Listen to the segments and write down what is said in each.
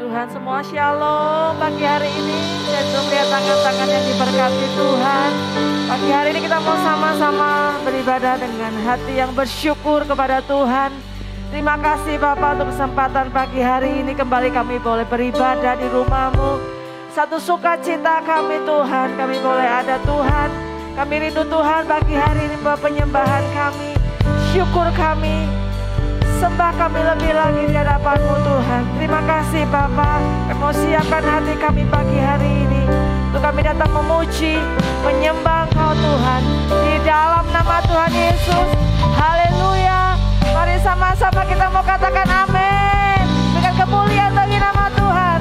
Tuhan. Semua shalom pagi hari ini. Dan melihat tangan-tangan yang diberkati Tuhan. Pagi hari ini kita mau sama-sama beribadah dengan hati yang bersyukur kepada Tuhan. Terima kasih Bapak untuk kesempatan pagi hari ini kembali kami boleh beribadah di rumah-Mu. Satu sukacita kami Tuhan, kami boleh ada Tuhan. Kami rindu Tuhan pagi hari ini Bapak penyembahan kami, syukur kami. Sembah kami lebih lagi di hadapan-Mu Tuhan. Terima kasih Bapa. Kami mau siapkan hati kami pagi hari ini untuk kami datang memuji, menyembah Engkau Tuhan di dalam nama Tuhan Yesus. Haleluya. Mari sama-sama kita mau katakan amin. Berikan kemuliaan bagi nama Tuhan.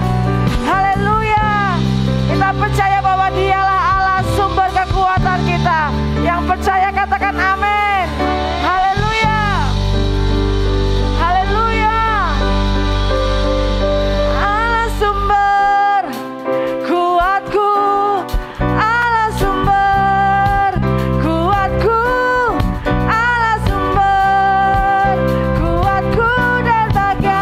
Haleluya. Kita percaya bahwa Dialah Allah sumber kekuatan kita. Yang percaya katakan amin. Haleluya. Haleluya. Allah sumber kuatku, Allah sumber kuatku, Allah sumber kuatku dan bagai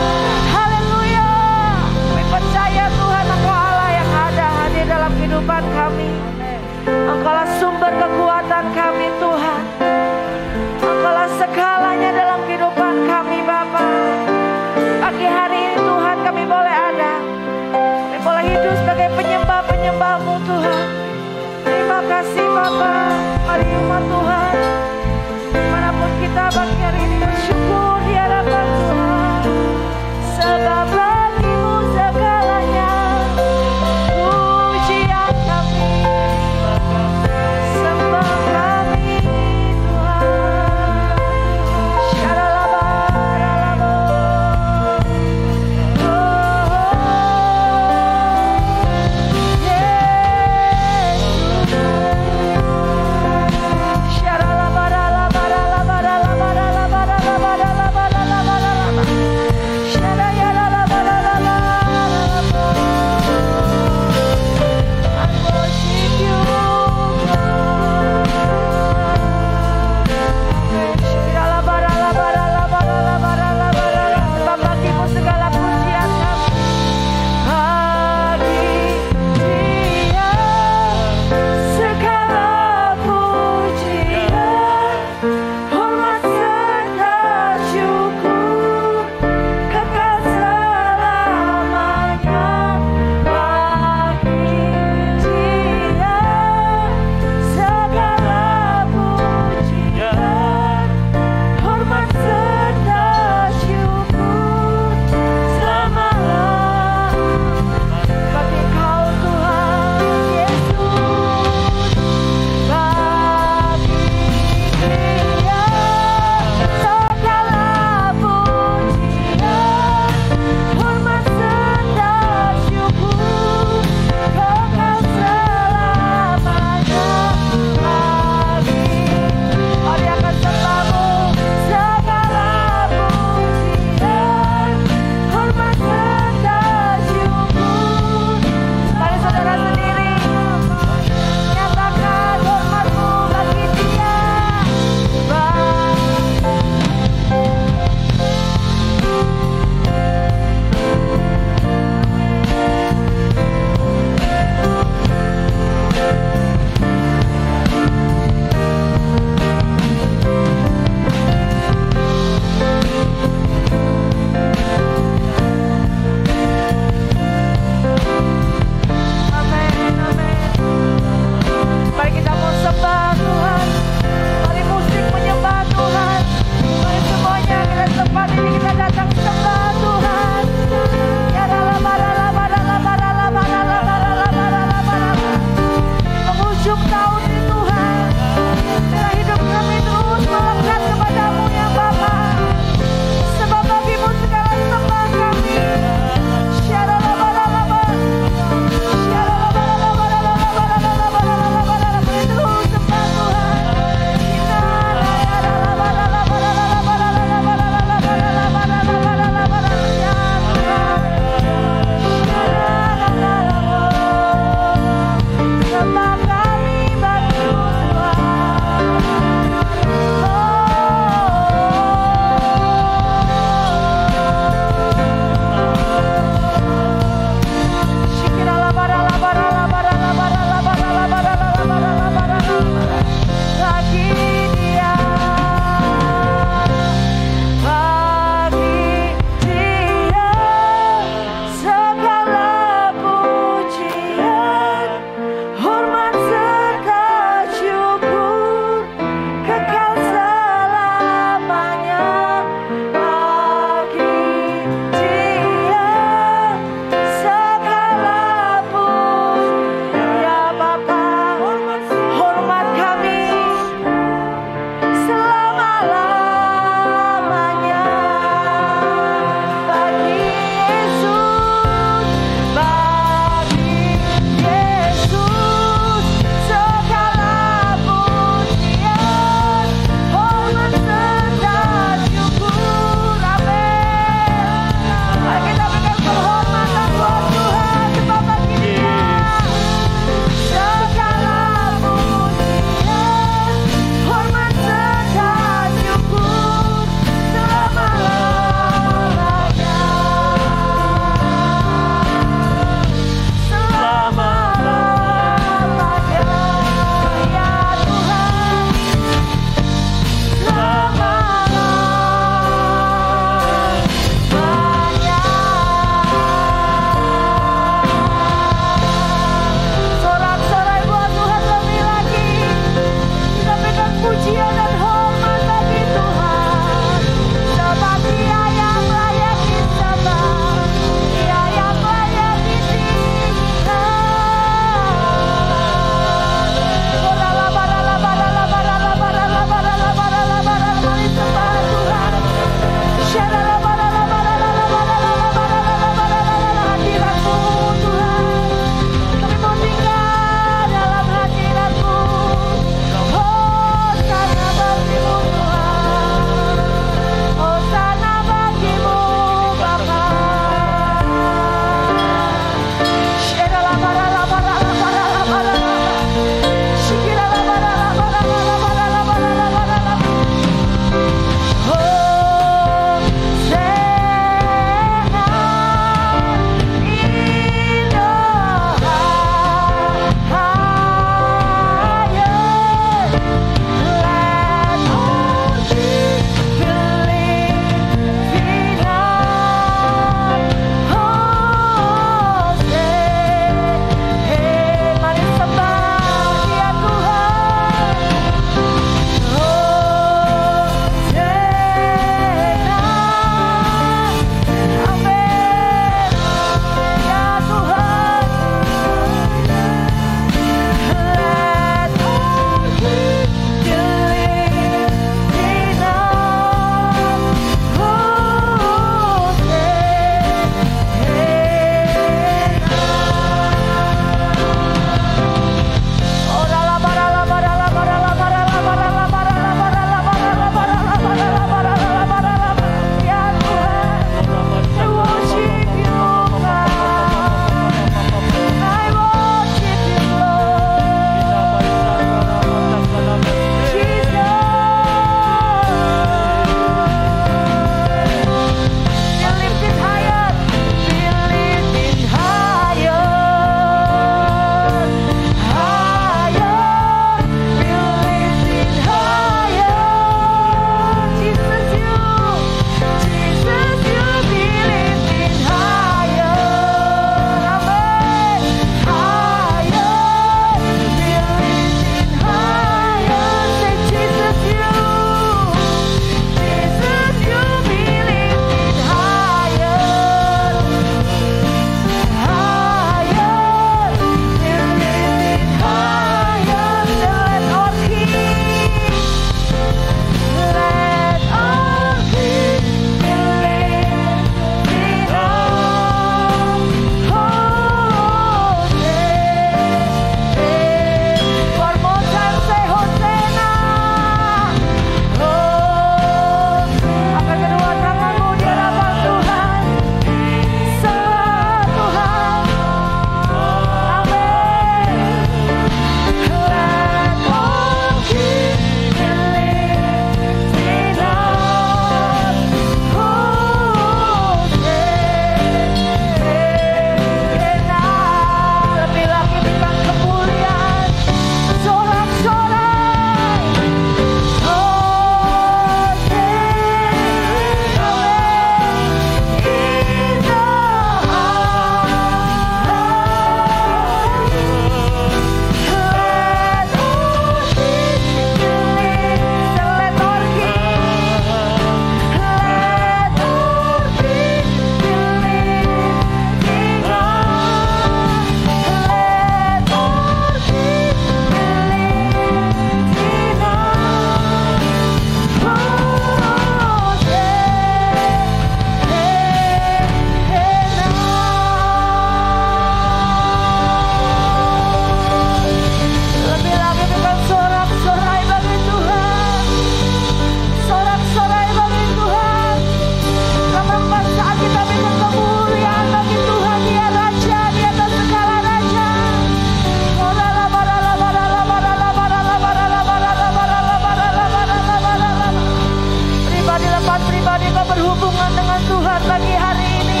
berhubungan dengan Tuhan pagi hari ini.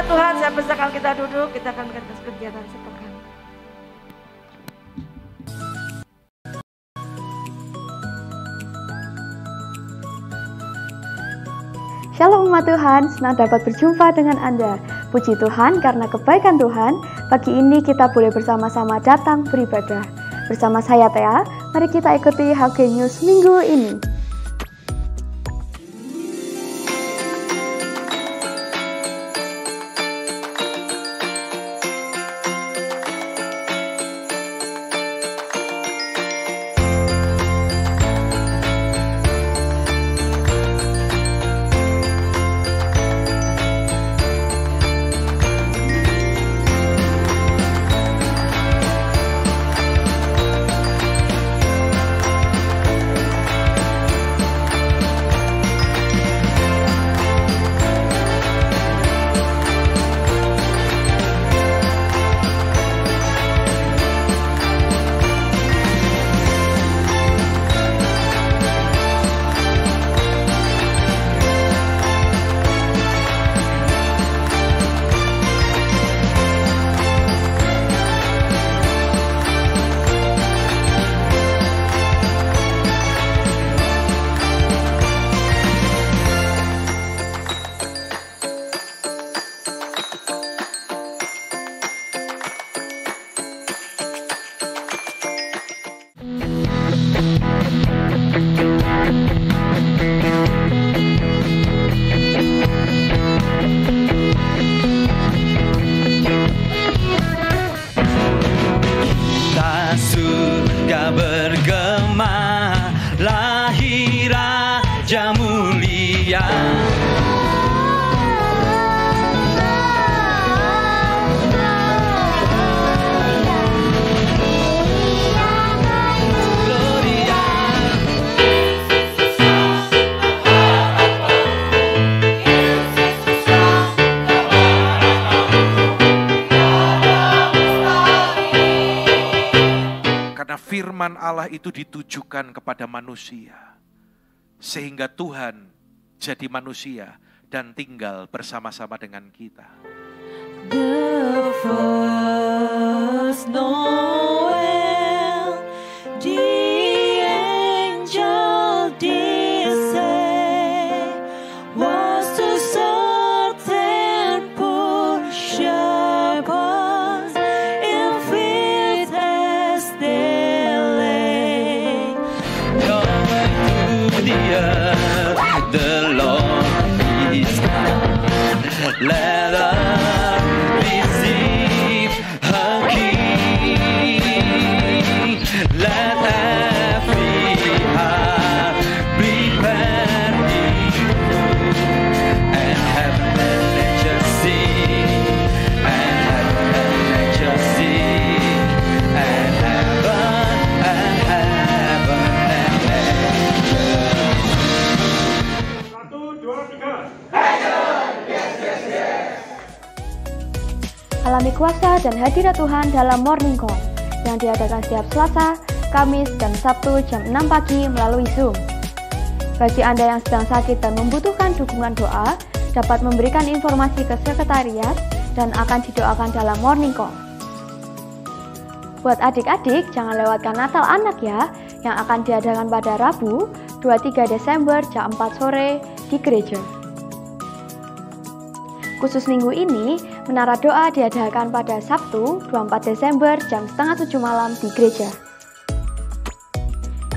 Tuhan, saya persilakan kita duduk, kita akan melakukan kegiatan sepekan. Shalom umat Tuhan, senang dapat berjumpa dengan Anda. Puji Tuhan karena kebaikan Tuhan, pagi ini kita boleh bersama-sama datang beribadah. Bersama saya Thea, mari kita ikuti HG News minggu ini. Surga bergema, lahir Raja mulia. Firman Allah itu ditujukan kepada manusia, sehingga Tuhan jadi manusia dan tinggal bersama-sama dengan kita. The first Noel, the angel did say, was to certain poor shepherds in fields as they lay. Going to the earth, the Lord is come. Let us receive her King. Let every heart prepare and heaven and nature sing, and heaven and nature sing, and heaven and nature. 1, 2, 3. Alami kuasa dan hadirat Tuhan dalam Morning Call yang diadakan setiap Selasa, Kamis, dan Sabtu jam 6 pagi melalui Zoom. Bagi Anda yang sedang sakit dan membutuhkan dukungan doa, dapat memberikan informasi ke sekretariat dan akan didoakan dalam Morning Call. Buat adik-adik, jangan lewatkan Natal anak ya, yang akan diadakan pada Rabu, 23 Desember jam 4 sore di gereja. Khusus minggu ini, Menara doa diadakan pada Sabtu 24 Desember jam 6:30 malam di gereja.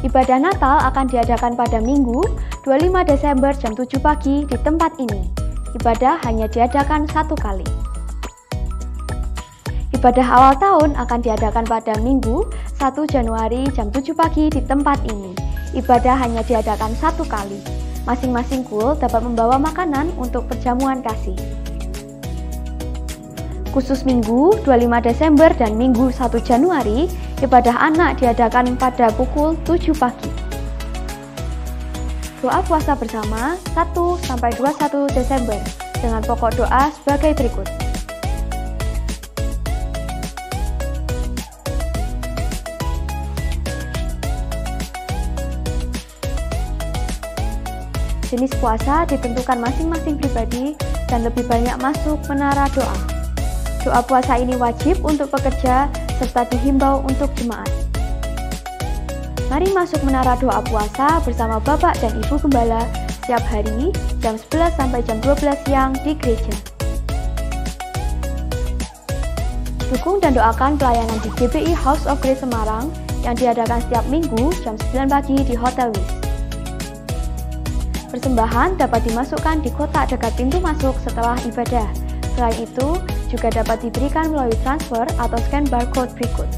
Ibadah Natal akan diadakan pada Minggu 25 Desember jam 7 pagi di tempat ini. Ibadah hanya diadakan satu kali. Ibadah awal tahun akan diadakan pada Minggu 1 Januari jam 7 pagi di tempat ini. Ibadah hanya diadakan satu kali. Masing-masing kul dapat membawa makanan untuk perjamuan kasih. Khusus Minggu 25 Desember dan Minggu 1 Januari, ibadah anak diadakan pada pukul 7 pagi. Doa puasa bersama 1-21 Desember dengan pokok doa sebagai berikut. Jenis puasa ditentukan masing-masing pribadi dan lebih banyak masuk menara doa. Doa puasa ini wajib untuk pekerja serta dihimbau untuk jemaat. Mari masuk menara doa puasa bersama Bapak dan Ibu Gembala setiap hari jam 11 sampai jam 12 siang di gereja. Dukung dan doakan pelayanan di GBI House of Grace Semarang yang diadakan setiap minggu jam 9 pagi di Hotel Wis. Persembahan dapat dimasukkan di kotak dekat pintu masuk setelah ibadah. Selain itu, juga dapat diberikan melalui transfer atau scan barcode berikut.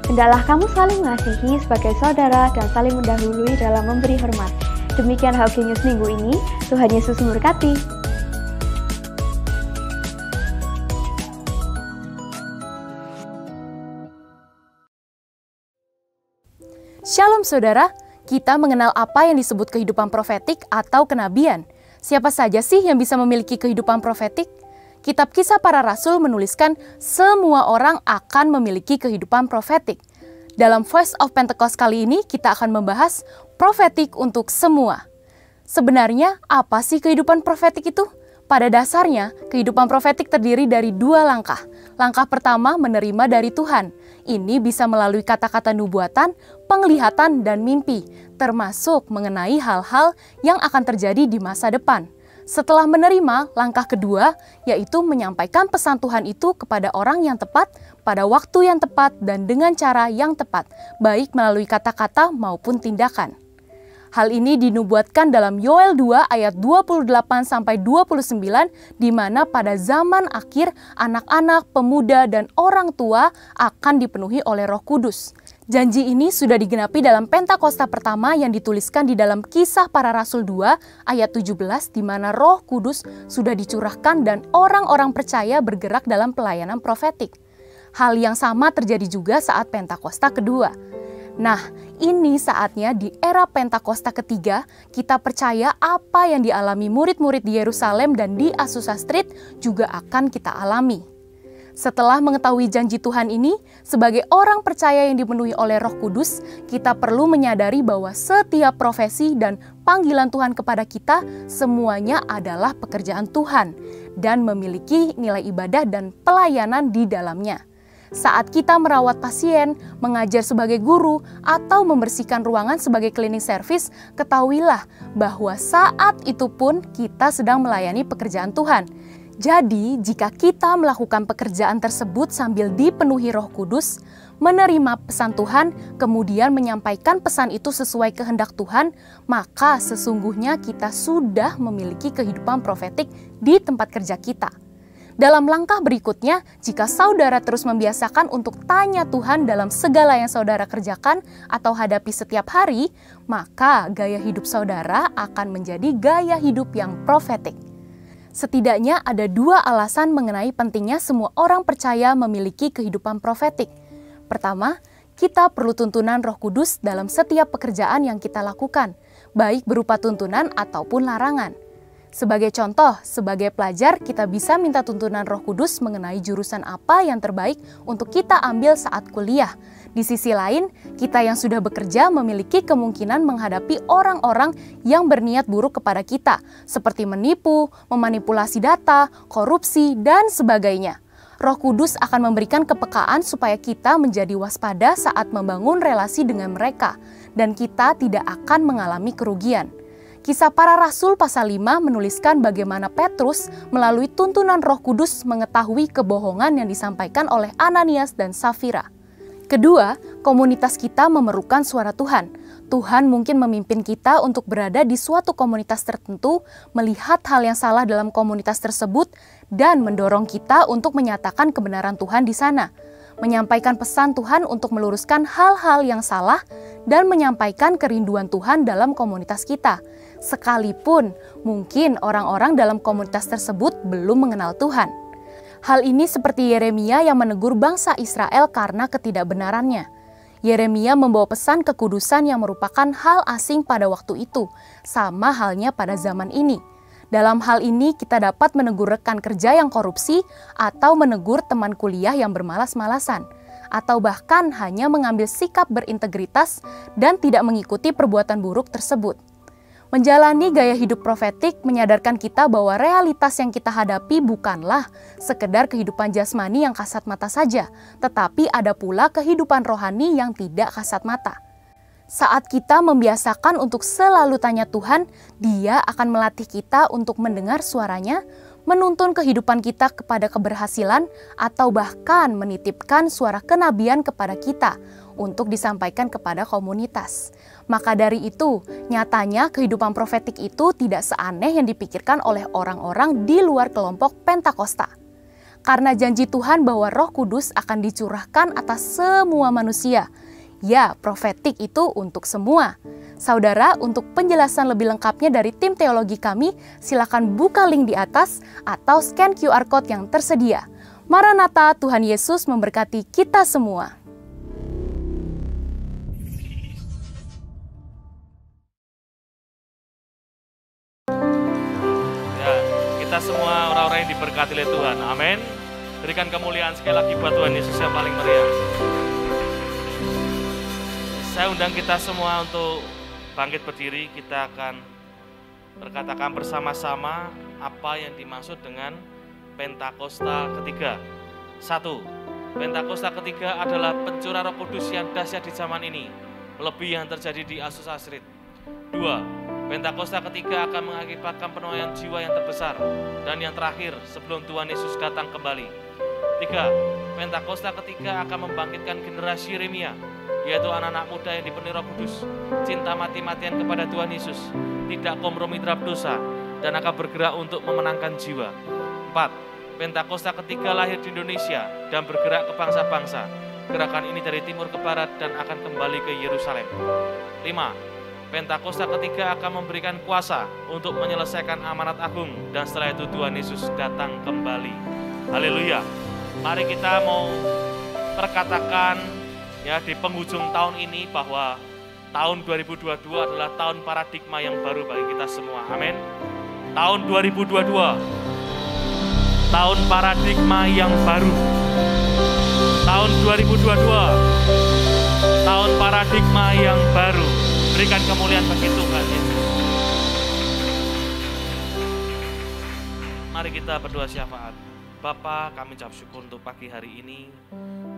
Hendaklah kamu saling mengasihi sebagai saudara dan saling mendahului dalam memberi hormat. Demikian HOG News minggu ini. Tuhan Yesus memberkati. Shalom saudara, kita mengenal apa yang disebut kehidupan profetik atau kenabian. Siapa saja sih yang bisa memiliki kehidupan profetik? Kitab Kisah Para Rasul menuliskan semua orang akan memiliki kehidupan profetik. Dalam Voice of Pentecost kali ini kita akan membahas profetik untuk semua. Sebenarnya apa sih kehidupan profetik itu? Pada dasarnya, kehidupan profetik terdiri dari dua langkah. Langkah pertama menerima dari Tuhan. Ini bisa melalui kata-kata nubuatan, penglihatan, dan mimpi, termasuk mengenai hal-hal yang akan terjadi di masa depan. Setelah menerima, langkah kedua yaitu menyampaikan pesan Tuhan itu kepada orang yang tepat, pada waktu yang tepat, dan dengan cara yang tepat, baik melalui kata-kata maupun tindakan. Hal ini dinubuatkan dalam Yoel 2 ayat 28-29 di mana pada zaman akhir anak-anak, pemuda, dan orang tua akan dipenuhi oleh Roh Kudus. Janji ini sudah digenapi dalam Pentakosta pertama yang dituliskan di dalam Kisah Para Rasul 2 ayat 17 di mana Roh Kudus sudah dicurahkan dan orang-orang percaya bergerak dalam pelayanan profetik. Hal yang sama terjadi juga saat Pentakosta kedua. Nah, ini saatnya di era Pentakosta ketiga, kita percaya apa yang dialami murid-murid di Yerusalem dan di Azusa Street juga akan kita alami. Setelah mengetahui janji Tuhan ini, sebagai orang percaya yang dipenuhi oleh Roh Kudus, kita perlu menyadari bahwa setiap profesi dan panggilan Tuhan kepada kita semuanya adalah pekerjaan Tuhan dan memiliki nilai ibadah dan pelayanan di dalamnya. Saat kita merawat pasien, mengajar sebagai guru, atau membersihkan ruangan sebagai cleaning service, ketahuilah bahwa saat itu pun kita sedang melayani pekerjaan Tuhan. Jadi, jika kita melakukan pekerjaan tersebut sambil dipenuhi Roh Kudus, menerima pesan Tuhan, kemudian menyampaikan pesan itu sesuai kehendak Tuhan, maka sesungguhnya kita sudah memiliki kehidupan profetik di tempat kerja kita. Dalam langkah berikutnya, jika saudara terus membiasakan untuk tanya Tuhan dalam segala yang saudara kerjakan atau hadapi setiap hari, maka gaya hidup saudara akan menjadi gaya hidup yang profetik. Setidaknya ada dua alasan mengenai pentingnya semua orang percaya memiliki kehidupan profetik. Pertama, kita perlu tuntunan Roh Kudus dalam setiap pekerjaan yang kita lakukan, baik berupa tuntunan ataupun larangan. Sebagai contoh, sebagai pelajar kita bisa minta tuntunan Roh Kudus mengenai jurusan apa yang terbaik untuk kita ambil saat kuliah. Di sisi lain, kita yang sudah bekerja memiliki kemungkinan menghadapi orang-orang yang berniat buruk kepada kita, seperti menipu, memanipulasi data, korupsi, dan sebagainya. Roh Kudus akan memberikan kepekaan supaya kita menjadi waspada saat membangun relasi dengan mereka. dan kita tidak akan mengalami kerugian. Kisah Para Rasul pasal 5 menuliskan bagaimana Petrus melalui tuntunan Roh Kudus mengetahui kebohongan yang disampaikan oleh Ananias dan Safira. Kedua, komunitas kita memerlukan suara Tuhan. Tuhan mungkin memimpin kita untuk berada di suatu komunitas tertentu, melihat hal yang salah dalam komunitas tersebut, dan mendorong kita untuk menyatakan kebenaran Tuhan di sana. Menyampaikan pesan Tuhan untuk meluruskan hal-hal yang salah, dan menyampaikan kerinduan Tuhan dalam komunitas kita. Sekalipun mungkin orang-orang dalam komunitas tersebut belum mengenal Tuhan. Hal ini seperti Yeremia yang menegur bangsa Israel karena ketidakbenarannya. Yeremia membawa pesan kekudusan yang merupakan hal asing pada waktu itu, sama halnya pada zaman ini. Dalam hal ini kita dapat menegur rekan kerja yang korupsi atau menegur teman kuliah yang bermalas-malasan, atau bahkan hanya mengambil sikap berintegritas dan tidak mengikuti perbuatan buruk tersebut. Menjalani gaya hidup profetik menyadarkan kita bahwa realitas yang kita hadapi bukanlah sekedar kehidupan jasmani yang kasat mata saja, tetapi ada pula kehidupan rohani yang tidak kasat mata. Saat kita membiasakan untuk selalu tanya Tuhan, Dia akan melatih kita untuk mendengar suaranya, menuntun kehidupan kita kepada keberhasilan, atau bahkan menitipkan suara kenabian kepada kita untuk disampaikan kepada komunitas. Maka dari itu, nyatanya kehidupan profetik itu tidak seaneh yang dipikirkan oleh orang-orang di luar kelompok Pentakosta. Karena janji Tuhan bahwa Roh Kudus akan dicurahkan atas semua manusia. Ya, profetik itu untuk semua. Saudara, untuk penjelasan lebih lengkapnya dari tim teologi kami, silakan buka link di atas atau scan QR Code yang tersedia. Maranatha, Tuhan Yesus memberkati kita semua. Kita semua orang-orang yang diberkati oleh Tuhan, amin. Berikan kemuliaan sekali lagi buat Tuhan Yesus yang paling meriah. Saya undang kita semua untuk bangkit berdiri. Kita akan berkatakan bersama-sama apa yang dimaksud dengan Pentakosta ketiga. 1. Pentakosta ketiga adalah pencurahan Roh Kudus yang dahsyat di zaman ini, melebihi yang terjadi di Asus Asrid. 2. Pentakosta ketiga akan mengakibatkan penuaian jiwa yang terbesar dan yang terakhir sebelum Tuhan Yesus datang kembali. 3. Pentakosta ketiga akan membangkitkan generasi Yeremia, yaitu anak-anak muda yang dipenuhi Roh Kudus, cinta mati-matian kepada Tuhan Yesus, tidak kompromi terhadap dosa, dan akan bergerak untuk memenangkan jiwa. 4. Pentakosta ketiga lahir di Indonesia dan bergerak ke bangsa-bangsa. Gerakan ini dari timur ke barat dan akan kembali ke Yerusalem. 5. Pentakosta ketiga akan memberikan kuasa untuk menyelesaikan amanat agung, dan setelah itu Tuhan Yesus datang kembali. Haleluya. Mari kita mau perkatakan ya di penghujung tahun ini bahwa tahun 2022 adalah tahun paradigma yang baru bagi kita semua. Amin. Tahun 2022, tahun paradigma yang baru. Tahun 2022, tahun paradigma yang baru. Berikan kemuliaan bagi Tuhan Yesus. Mari kita berdoa syafaat. Bapa, kami ucap syukur untuk pagi hari ini.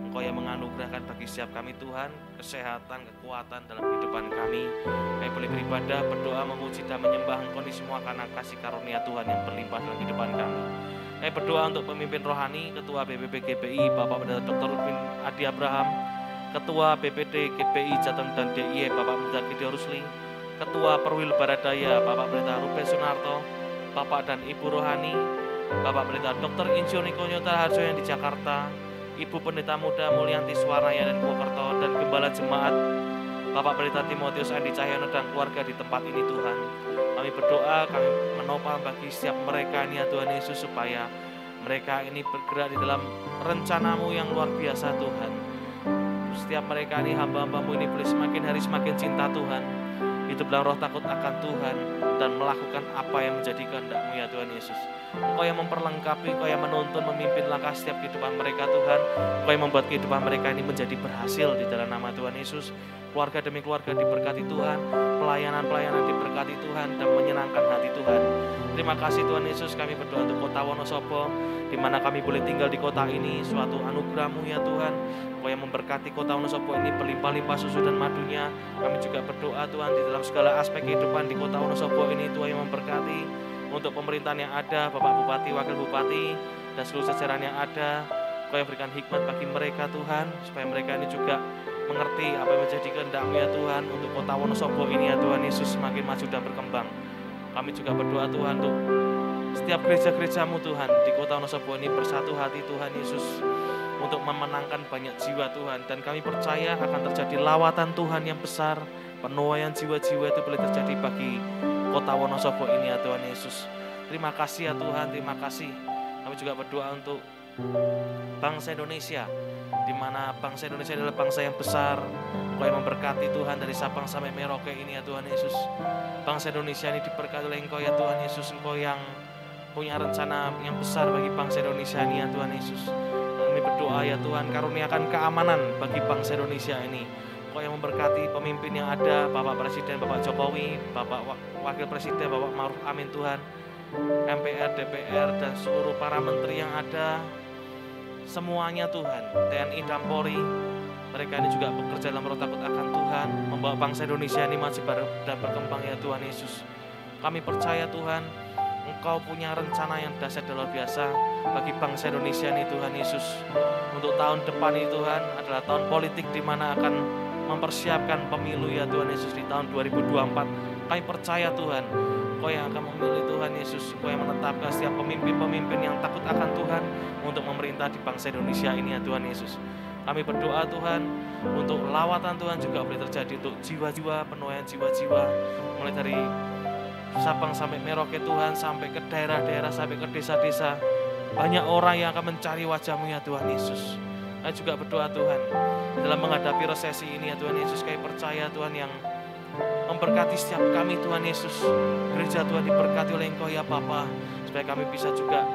Engkau yang menganugerahkan bagi setiap kami Tuhan, kesehatan, kekuatan dalam kehidupan kami. Kami boleh beribadah, berdoa, memuji dan menyembah Engkau ini semua karena kasih karunia Tuhan yang berlimpah dalam kehidupan kami. Kami berdoa untuk pemimpin rohani, Ketua BPP GPI, Bapak Pendeta Dr. Rubin Adi Abraham, Ketua BPD GPI Jateng dan DIY Bapak Pendeta Gideon Rusli, Ketua Perwil Baradaya Bapak Pendeta Ruben Sunarto, Bapak dan Ibu Rohani, Bapak Pendeta Dr. Insinyur Niko Nyota Harjo yang di Jakarta, Ibu Pendeta Muda Mulyanti Swarnaya dan Purwokerto, dan Gembala Jemaat Bapak Pendeta Timotius Andi Cahyono dan keluarga di tempat ini Tuhan. Kami berdoa, kami menopang bagi setiap mereka ini ya Tuhan Yesus, supaya mereka ini bergerak di dalam rencana-Mu yang luar biasa Tuhan. Setiap mereka ini hamba-hamba-Mu ini boleh semakin hari semakin cinta Tuhan, hidup dalam roh takut akan Tuhan, dan melakukan apa yang menjadi kehendak-Mu ya Tuhan Yesus. Engkau yang memperlengkapi, Engkau yang menuntun, memimpin langkah setiap kehidupan mereka Tuhan. Engkau yang membuat kehidupan mereka ini menjadi berhasil di dalam nama Tuhan Yesus. Keluarga demi keluarga diberkati Tuhan, pelayanan-pelayanan diberkati Tuhan, dan menyenangkan hati Tuhan. Terima kasih Tuhan Yesus, kami berdoa untuk kota Wonosobo, di mana kami boleh tinggal di kota ini, suatu anugerah-Mu ya Tuhan. Engkau yang memberkati kota Wonosobo ini berlimpah-limpah susu dan madunya. Kami juga berdoa Tuhan di dalam segala aspek kehidupan di kota Wonosobo ini, Tuhan yang memberkati untuk pemerintahan yang ada, Bapak Bupati, Wakil Bupati, dan seluruh jajaran yang ada. Engkau yang berikan hikmat bagi mereka Tuhan, supaya mereka ini juga mengerti apa yang menjadi kehendak-Mu ya Tuhan untuk kota Wonosobo ini ya Tuhan Yesus semakin maju dan berkembang. Kami juga berdoa Tuhan untuk setiap gereja-gereja-Mu Tuhan di kota Wonosobo ini bersatu hati Tuhan Yesus untuk memenangkan banyak jiwa Tuhan. Dan kami percaya akan terjadi lawatan Tuhan yang besar, penuaian jiwa-jiwa itu boleh terjadi bagi kota Wonosobo ini ya Tuhan Yesus. Terima kasih ya Tuhan, terima kasih. Kami juga berdoa untuk bangsa Indonesia, di mana bangsa Indonesia adalah bangsa yang besar. Engkau yang memberkati Tuhan dari Sabang sampai Merauke ini ya Tuhan Yesus. Bangsa Indonesia ini diberkati oleh Engkau ya Tuhan Yesus. Engkau yang punya rencana yang besar bagi bangsa Indonesia ini ya Tuhan Yesus. Kami berdoa ya Tuhan, karuniakan keamanan bagi bangsa Indonesia ini. Engkau yang memberkati pemimpin yang ada, Bapak Presiden, Bapak Jokowi, Bapak Wakil Presiden, Bapak Ma'ruf Amin Tuhan, MPR, DPR, dan seluruh para menteri yang ada, semuanya Tuhan, TNI dan Polri, mereka ini juga bekerja dalam roh takut akan Tuhan, membawa bangsa Indonesia ini maju dan berkembang ya Tuhan Yesus. Kami percaya Tuhan, Engkau punya rencana yang dahsyat dan luar biasa bagi bangsa Indonesia ini Tuhan Yesus. Untuk tahun depan ini Tuhan adalah tahun politik di mana akan mempersiapkan pemilu ya Tuhan Yesus di tahun 2024. Kami percaya Tuhan, Engkau yang akan memilih Tuhan Yesus, Engkau yang menetapkan setiap pemimpin-pemimpin yang takut akan Tuhan untuk memerintah di bangsa Indonesia ini ya Tuhan Yesus. Kami berdoa Tuhan untuk lawatan Tuhan juga boleh terjadi untuk jiwa-jiwa, penuaian jiwa-jiwa, mulai dari Sabang sampai Merauke Tuhan, sampai ke daerah-daerah, sampai ke desa-desa. Banyak orang yang akan mencari wajah-Mu ya Tuhan Yesus. Kami juga berdoa Tuhan, dalam menghadapi resesi ini ya Tuhan Yesus, kami percaya Tuhan yang memberkati setiap kami Tuhan Yesus. Gereja Tuhan diberkati oleh Engkau ya Bapa, supaya kami bisa juga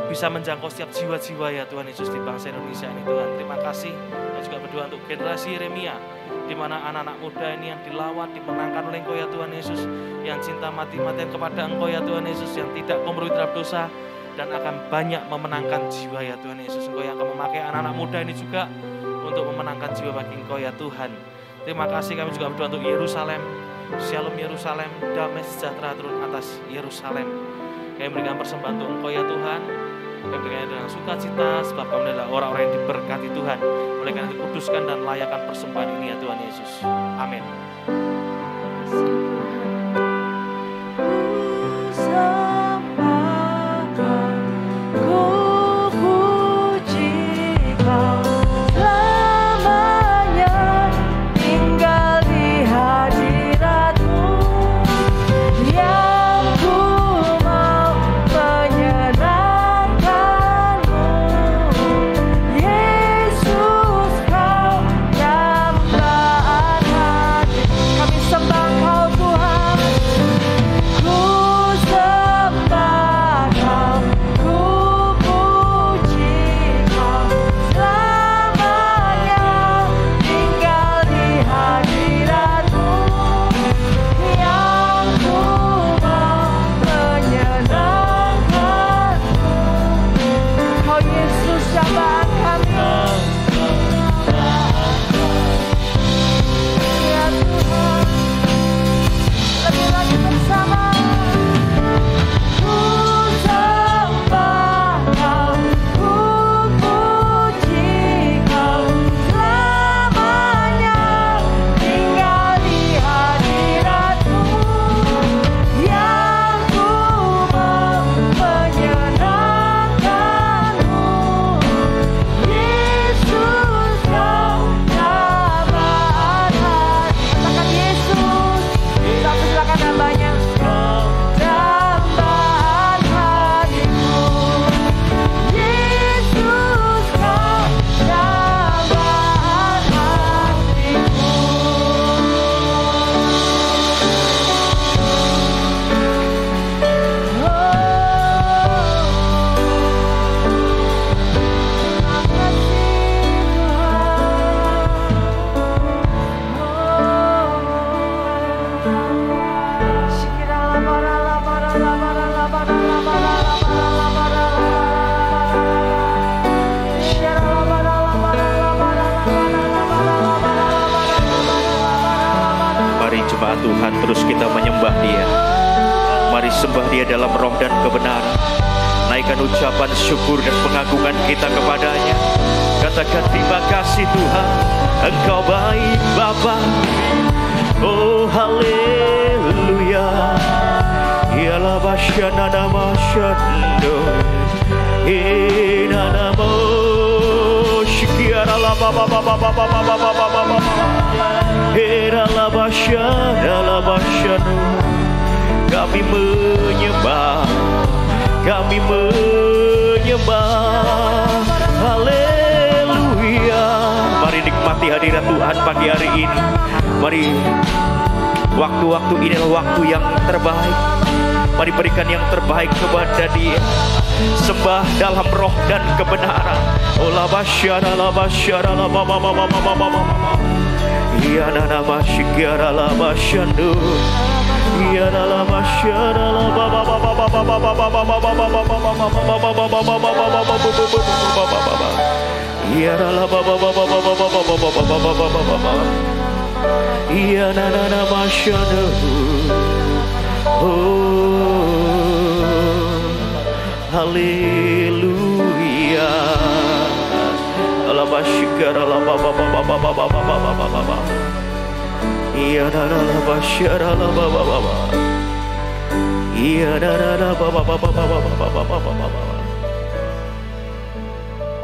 bisa menjangkau setiap jiwa-jiwa ya Tuhan Yesus di bangsa Indonesia ini Tuhan. Terima kasih. Kami juga berdoa untuk generasi Yeremia, di mana anak-anak muda ini yang dilawat, dimenangkan oleh Engkau ya Tuhan Yesus, yang cinta mati-matian kepada Engkau ya Tuhan Yesus, yang tidak kompromi terhadap dosa, dan akan banyak memenangkan jiwa ya Tuhan Yesus. Engkau yang akan memakai anak-anak muda ini juga untuk memenangkan jiwa bagi Engkau ya Tuhan. Terima kasih. Kami juga berdoa untuk Yerusalem, Shalom Yerusalem, damai sejahtera turun atas Yerusalem. Kami berikan persembahan untuk Engkau ya Tuhan. Kami berikan dengan sukacita, sebab kami adalah orang-orang yang diberkati Tuhan. Oleh karena itu kuduskan dan layakan persembahan ini ya Tuhan Yesus. Amin. Kami Tuhan, terus kita menyembah Dia. Mari sembah Dia dalam roh dan kebenaran. Naikkan ucapan syukur dan pengagungan kita kepadanya. Katakan terima kasih Tuhan, Engkau baik Bapa. Oh haleluya. Ialah basyana nama syando. Inanamo shikiara la baba baba baba baba baba. Era la basyana la basyano. Kami menyembah, kami menyembah. Haleluya. Mari nikmati hadirat Tuhan pagi hari ini. Mari, waktu-waktu ini adalah waktu yang terbaik. Mari berikan yang terbaik kepada Dia. Sembah dalam roh dan kebenaran. Ola basyara la basyara la baba baba baba baba. Iya nana masyikiara la basyando. Iya la basyara la baba baba baba baba baba baba baba. Iya la baba baba baba baba baba. Iya nana masyando. Oh, haleluya. Allah basyikar Allah baba baba baba baba baba baba. Iya nana basyar Allah baba baba. Iya nana baba baba baba baba baba baba.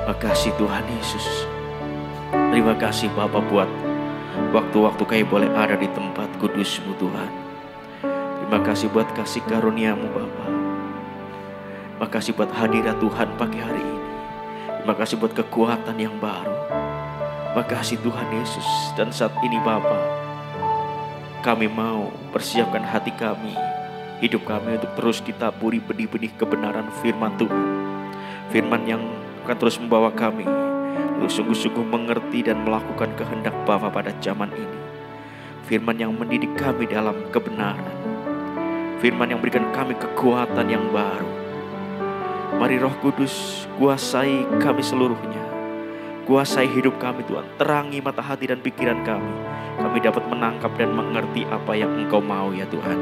Makasih Tuhan Yesus. Terima kasih Bapa buat waktu-waktu kami boleh ada di tempat kudus-Mu Tuhan. Terima kasih buat kasih karunia-Mu Bapa. Makasih buat hadirat Tuhan pagi hari ini. Terima kasih buat kekuatan yang baru. Makasih Tuhan Yesus. Dan saat ini Bapa, kami mau persiapkan hati kami, hidup kami untuk terus ditaburi benih-benih kebenaran firman Tuhan. Firman yang akan terus membawa kami untuk sungguh-sungguh mengerti dan melakukan kehendak Bapa pada zaman ini. Firman yang mendidik kami dalam kebenaran. Firman yang berikan kami kekuatan yang baru. Mari Roh Kudus kuasai kami seluruhnya. Kuasai hidup kami Tuhan. Terangi mata hati dan pikiran kami. Kami dapat menangkap dan mengerti apa yang Engkau mau ya Tuhan.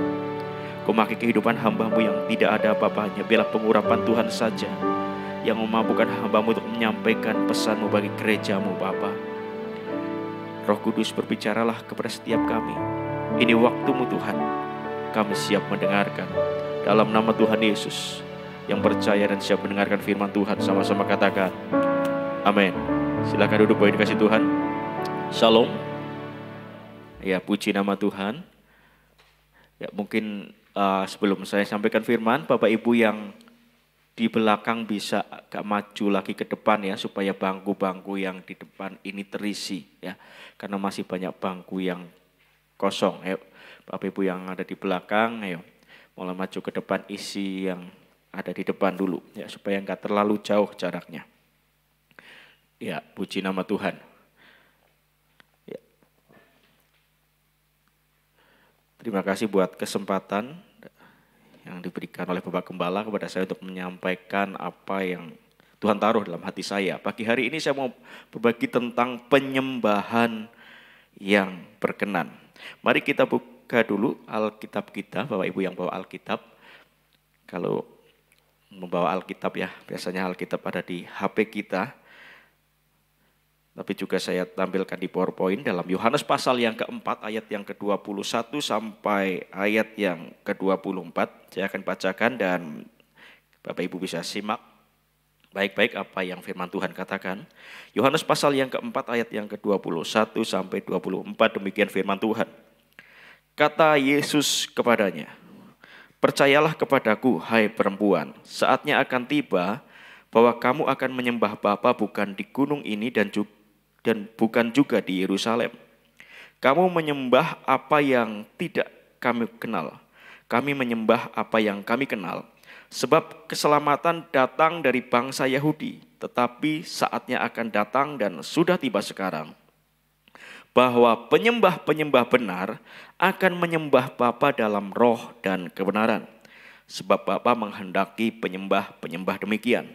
Kau memakai kehidupan hamba-Mu yang tidak ada apa-apanya. Biarlah pengurapan Tuhan saja yang memampukan hamba-Mu untuk menyampaikan pesan-Mu bagi gereja-Mu Bapa. Roh Kudus berbicaralah kepada setiap kami. Ini waktu-Mu Tuhan. Kami siap mendengarkan. Dalam nama Tuhan Yesus yang percaya dan siap mendengarkan firman Tuhan, sama-sama katakan amin. Silakan duduk Bapak dikasih Tuhan. Shalom. Ya, puji nama Tuhan. Ya, mungkin sebelum saya sampaikan firman, Bapak Ibu yang di belakang bisa agak maju lagi ke depan ya, supaya bangku-bangku yang di depan ini terisi ya, karena masih banyak bangku yang kosong. Ayo Bapak Ibu yang ada di belakang, ayo mulai maju ke depan, isi yang ada di depan dulu ya, supaya enggak terlalu jauh jaraknya. Ya, puji nama Tuhan. Ya. Terima kasih buat kesempatan yang diberikan oleh Bapak Gembala kepada saya untuk menyampaikan apa yang Tuhan taruh dalam hati saya. Pagi hari ini saya mau berbagi tentang penyembahan yang berkenan. Mari kita buka dulu Alkitab kita, Bapak Ibu yang bawa Alkitab. Kalau membawa Alkitab ya, biasanya Alkitab ada di HP kita. Tapi juga saya tampilkan di PowerPoint dalam Yohanes pasal yang keempat, ayat yang ke-21 sampai ayat yang ke-24. Saya akan bacakan dan Bapak Ibu bisa simak baik-baik apa yang firman Tuhan katakan. Yohanes pasal yang keempat, ayat yang ke-21 sampai 24, demikian firman Tuhan. Kata Yesus kepadanya, percayalah kepadaku, hai perempuan, saatnya akan tiba bahwa kamu akan menyembah Bapa bukan di gunung ini dan bukan juga di Yerusalem. Kamu menyembah apa yang tidak kami kenal. Kami menyembah apa yang kami kenal. Sebab keselamatan datang dari bangsa Yahudi, tetapi saatnya akan datang dan sudah tiba sekarang, bahwa penyembah-penyembah benar akan menyembah Bapa dalam roh dan kebenaran. Sebab Bapa menghendaki penyembah-penyembah demikian.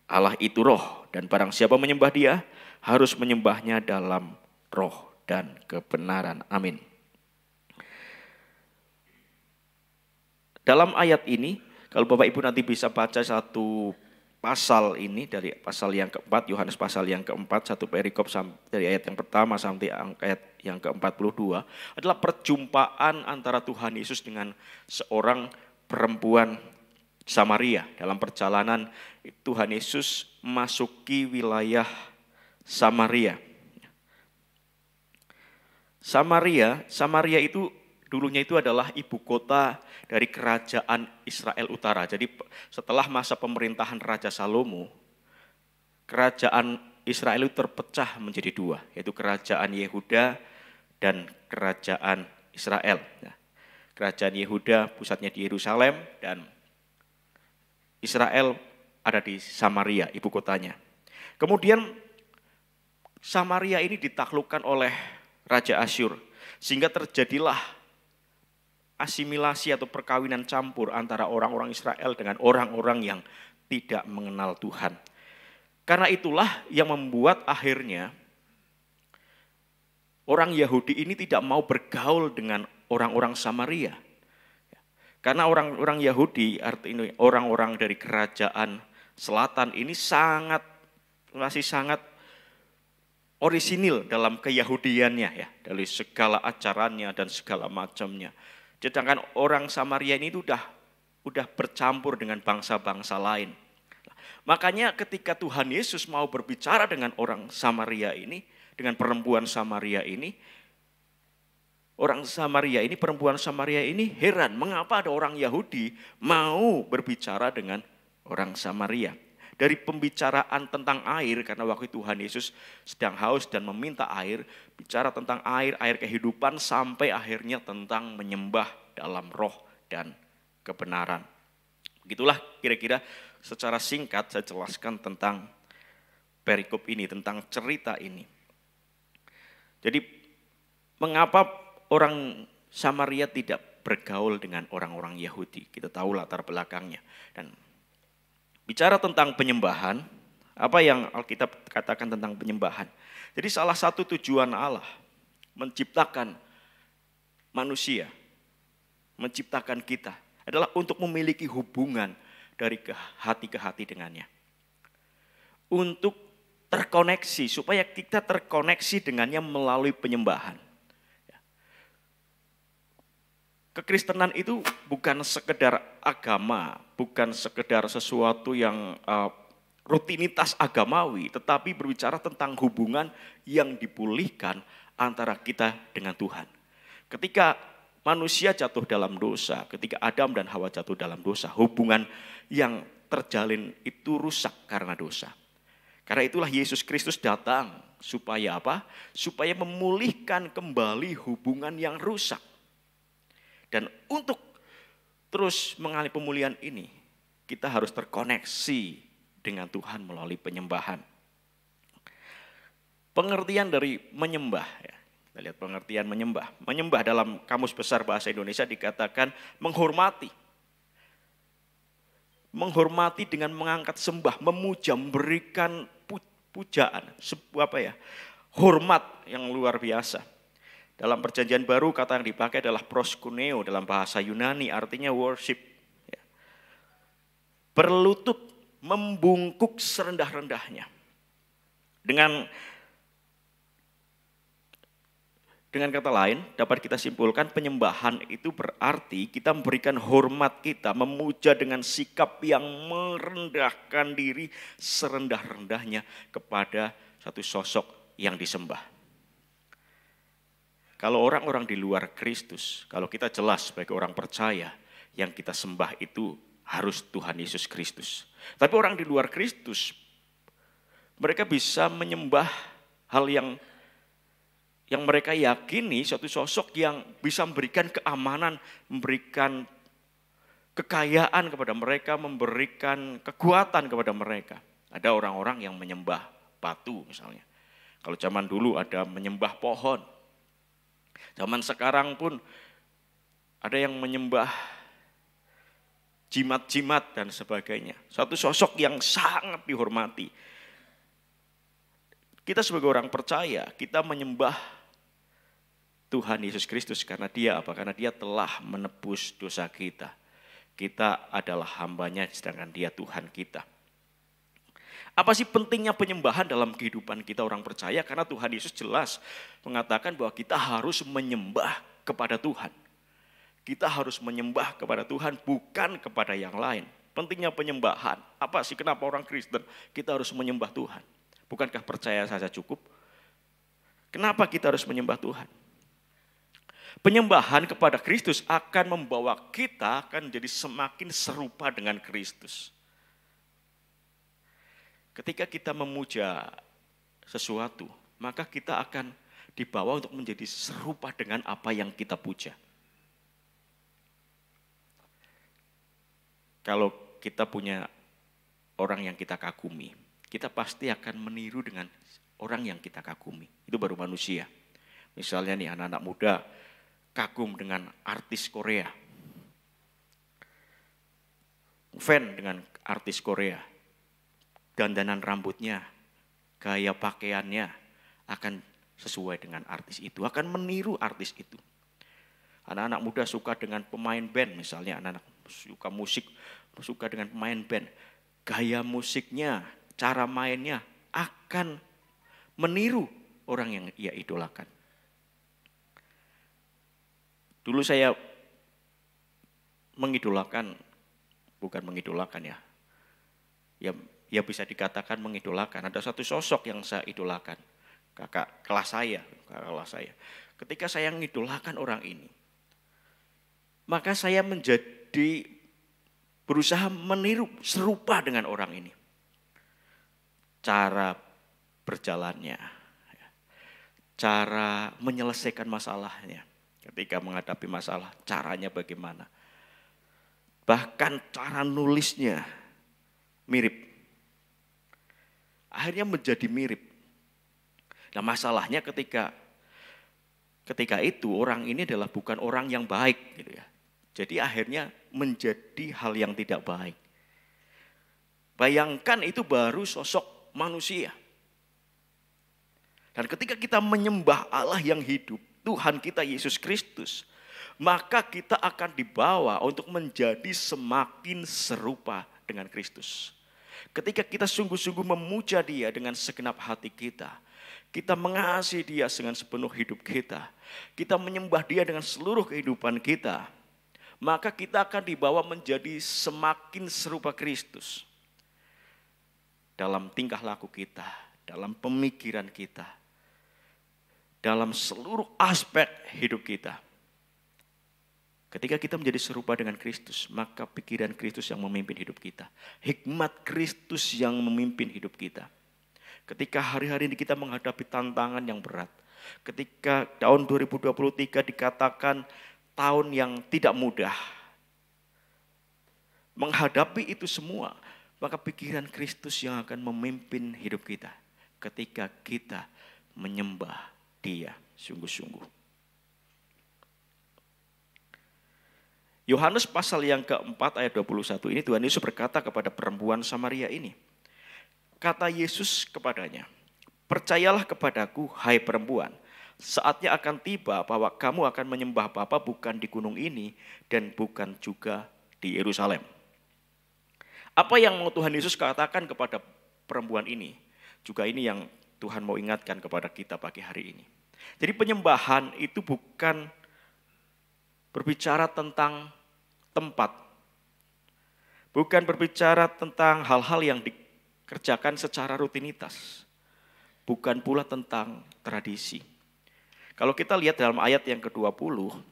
Allah itu roh, dan barang siapa menyembah Dia harus menyembahnya dalam roh dan kebenaran. Amin. dalam ayat ini, kalau Bapak Ibu nanti bisa baca satu pasal ini, dari pasal yang keempat, Yohanes pasal yang keempat, satu perikop dari ayat yang pertama sampai ayat yang ke-42, adalah perjumpaan antara Tuhan Yesus dengan seorang perempuan Samaria. Dalam perjalanan Tuhan Yesus memasuki wilayah Samaria. Samaria itu dulunya itu adalah ibu kota dari kerajaan Israel Utara. Jadi setelah masa pemerintahan Raja Salomo, kerajaan Israel itu terpecah menjadi dua, yaitu kerajaan Yehuda dan kerajaan Israel. Kerajaan Yehuda pusatnya di Yerusalem dan Israel ada di Samaria, ibu kotanya. Kemudian Samaria ini ditaklukkan oleh Raja Asyur, sehingga terjadilah asimilasi atau perkawinan campur antara orang-orang Israel dengan orang-orang yang tidak mengenal Tuhan. Karena itulah yang membuat akhirnya orang Yahudi ini tidak mau bergaul dengan orang-orang Samaria. Karena orang-orang Yahudi, artinya orang-orang dari kerajaan selatan ini masih sangat orisinil dalam keyahudiannya ya, dari segala ajarannya dan segala macamnya. Sedangkan orang Samaria ini udah bercampur dengan bangsa-bangsa lain. Makanya ketika Tuhan Yesus mau berbicara dengan orang Samaria ini, dengan perempuan Samaria ini, perempuan Samaria ini heran mengapa ada orang Yahudi mau berbicara dengan orang Samaria. Dari pembicaraan tentang air, karena waktu Tuhan Yesus sedang haus dan meminta air, bicara tentang air kehidupan, sampai akhirnya tentang menyembah dalam roh dan kebenaran. Begitulah kira-kira secara singkat saya jelaskan tentang perikop ini, tentang cerita ini. Jadi mengapa orang Samaria tidak bergaul dengan orang-orang Yahudi? Kita tahu latar belakangnya. Dan bicara tentang penyembahan, apa yang Alkitab katakan tentang penyembahan? Jadi salah satu tujuan Allah menciptakan manusia, menciptakan kita, adalah untuk memiliki hubungan dari hati ke hati dengannya. Untuk terkoneksi, supaya kita terkoneksi dengannya melalui penyembahan. Kekristenan itu bukan sekedar agama, bukan sekedar sesuatu yang rutinitas agamawi, tetapi berbicara tentang hubungan yang dipulihkan antara kita dengan Tuhan. Ketika manusia jatuh dalam dosa, ketika Adam dan Hawa jatuh dalam dosa, hubungan yang terjalin itu rusak karena dosa. Karena itulah Yesus Kristus datang supaya apa? Supaya memulihkan kembali hubungan yang rusak. Dan untuk terus mengalami pemulihan ini, kita harus terkoneksi dengan Tuhan melalui penyembahan. Pengertian dari menyembah, ya. Kita lihat pengertian menyembah. Menyembah dalam Kamus Besar Bahasa Indonesia dikatakan menghormati. Menghormati dengan mengangkat sembah, memuja, memberikan pujaan, hormat yang luar biasa. Dalam Perjanjian Baru kata yang dipakai adalah proskuneo dalam bahasa Yunani, artinya worship. Berlutut, membungkuk serendah-rendahnya. Dengan kata lain dapat kita simpulkan penyembahan itu berarti kita memberikan hormat kita, memuja dengan sikap yang merendahkan diri serendah-rendahnya kepada satu sosok yang disembah. Kalau orang-orang di luar Kristus, kalau kita jelas sebagai orang percaya, yang kita sembah itu harus Tuhan Yesus Kristus. Tapi orang di luar Kristus, mereka bisa menyembah hal yang mereka yakini, suatu sosok yang bisa memberikan keamanan, memberikan kekayaan kepada mereka, memberikan kekuatan kepada mereka. Ada orang-orang yang menyembah batu misalnya. Kalau zaman dulu ada menyembah pohon. Zaman sekarang pun ada yang menyembah jimat-jimat dan sebagainya. Suatu sosok yang sangat dihormati. Kita sebagai orang percaya, kita menyembah Tuhan Yesus Kristus karena Dia apa? Karena Dia telah menebus dosa kita. Kita adalah hambanya sedangkan dia Tuhan kita. Apa sih pentingnya penyembahan dalam kehidupan kita orang percaya? Karena Tuhan Yesus jelas mengatakan bahwa kita harus menyembah kepada Tuhan. Kita harus menyembah kepada Tuhan, bukan kepada yang lain. Pentingnya penyembahan. Apa sih kenapa orang Kristen kita harus menyembah Tuhan? Bukankah percaya saja cukup? Kenapa kita harus menyembah Tuhan? Penyembahan kepada Kristus akan membawa kita akan jadi semakin serupa dengan Kristus. Ketika kita memuja sesuatu, maka kita akan dibawa untuk menjadi serupa dengan apa yang kita puja. Kalau kita punya orang yang kita kagumi, kita pasti akan meniru dengan orang yang kita kagumi. Itu baru manusia. Misalnya nih anak-anak muda kagum dengan artis Korea. Fan dengan artis Korea. Dandanan rambutnya, gaya pakaiannya akan sesuai dengan artis itu, akan meniru artis itu. Anak-anak muda suka dengan pemain band, misalnya anak-anak suka musik, suka dengan pemain band. Gaya musiknya, cara mainnya akan meniru orang yang ia idolakan. Dulu saya bukan mengidolakan ya bisa dikatakan mengidolakan. Ada satu sosok yang saya idolakan, kakak kelas saya. Ketika saya mengidolakan orang ini, maka saya menjadi berusaha meniru serupa dengan orang ini. Cara berjalannya, cara menyelesaikan masalahnya. Ketika menghadapi masalah, caranya bagaimana. Bahkan cara nulisnya mirip. Akhirnya menjadi mirip. Nah masalahnya ketika itu orang ini adalah bukan orang yang baik gitu ya. Jadi akhirnya menjadi hal yang tidak baik. Bayangkan itu baru sosok manusia. Dan ketika kita menyembah Allah yang hidup, Tuhan kita Yesus Kristus, maka kita akan dibawa untuk menjadi semakin serupa dengan Kristus. Ketika kita sungguh-sungguh memuja Dia dengan segenap hati kita mengasihi Dia dengan sepenuh hidup kita menyembah Dia dengan seluruh kehidupan kita, maka kita akan dibawa menjadi semakin serupa Kristus. Dalam tingkah laku kita, dalam pemikiran kita, dalam seluruh aspek hidup kita. Ketika kita menjadi serupa dengan Kristus, maka pikiran Kristus yang memimpin hidup kita. Hikmat Kristus yang memimpin hidup kita. Ketika hari-hari ini kita menghadapi tantangan yang berat. Ketika tahun 2023 dikatakan tahun yang tidak mudah. Menghadapi itu semua, maka pikiran Kristus yang akan memimpin hidup kita. Ketika kita menyembah Dia sungguh-sungguh. Yohanes pasal yang keempat ayat 21 ini Tuhan Yesus berkata kepada perempuan Samaria ini. Kata Yesus kepadanya, percayalah kepadaku hai perempuan, saatnya akan tiba bahwa kamu akan menyembah Bapa bukan di gunung ini dan bukan juga di Yerusalem. Apa yang mau Tuhan Yesus katakan kepada perempuan ini? Juga ini yang Tuhan mau ingatkan kepada kita pagi hari ini. Jadi penyembahan itu bukan berbicara tentang tempat. Bukan berbicara tentang hal-hal yang dikerjakan secara rutinitas. Bukan pula tentang tradisi. Kalau kita lihat dalam ayat yang ke-20,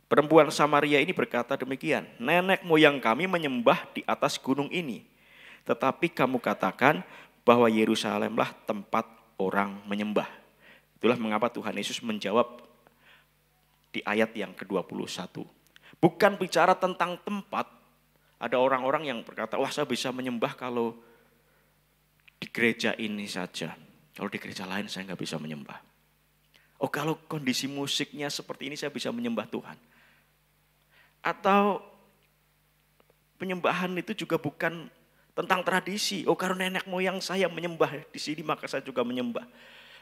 perempuan Samaria ini berkata demikian, nenek moyang kami menyembah di atas gunung ini. Tetapi kamu katakan bahwa Yerusalemlah tempat orang menyembah. Itulah mengapa Tuhan Yesus menjawab di ayat yang ke-21. Bukan bicara tentang tempat. Ada orang-orang yang berkata, wah saya bisa menyembah kalau di gereja ini saja. Kalau di gereja lain saya nggak bisa menyembah. Oh kalau kondisi musiknya seperti ini saya bisa menyembah Tuhan. Atau penyembahan itu juga bukan tentang tradisi. Oh karena nenek moyang saya menyembah di sini maka saya juga menyembah.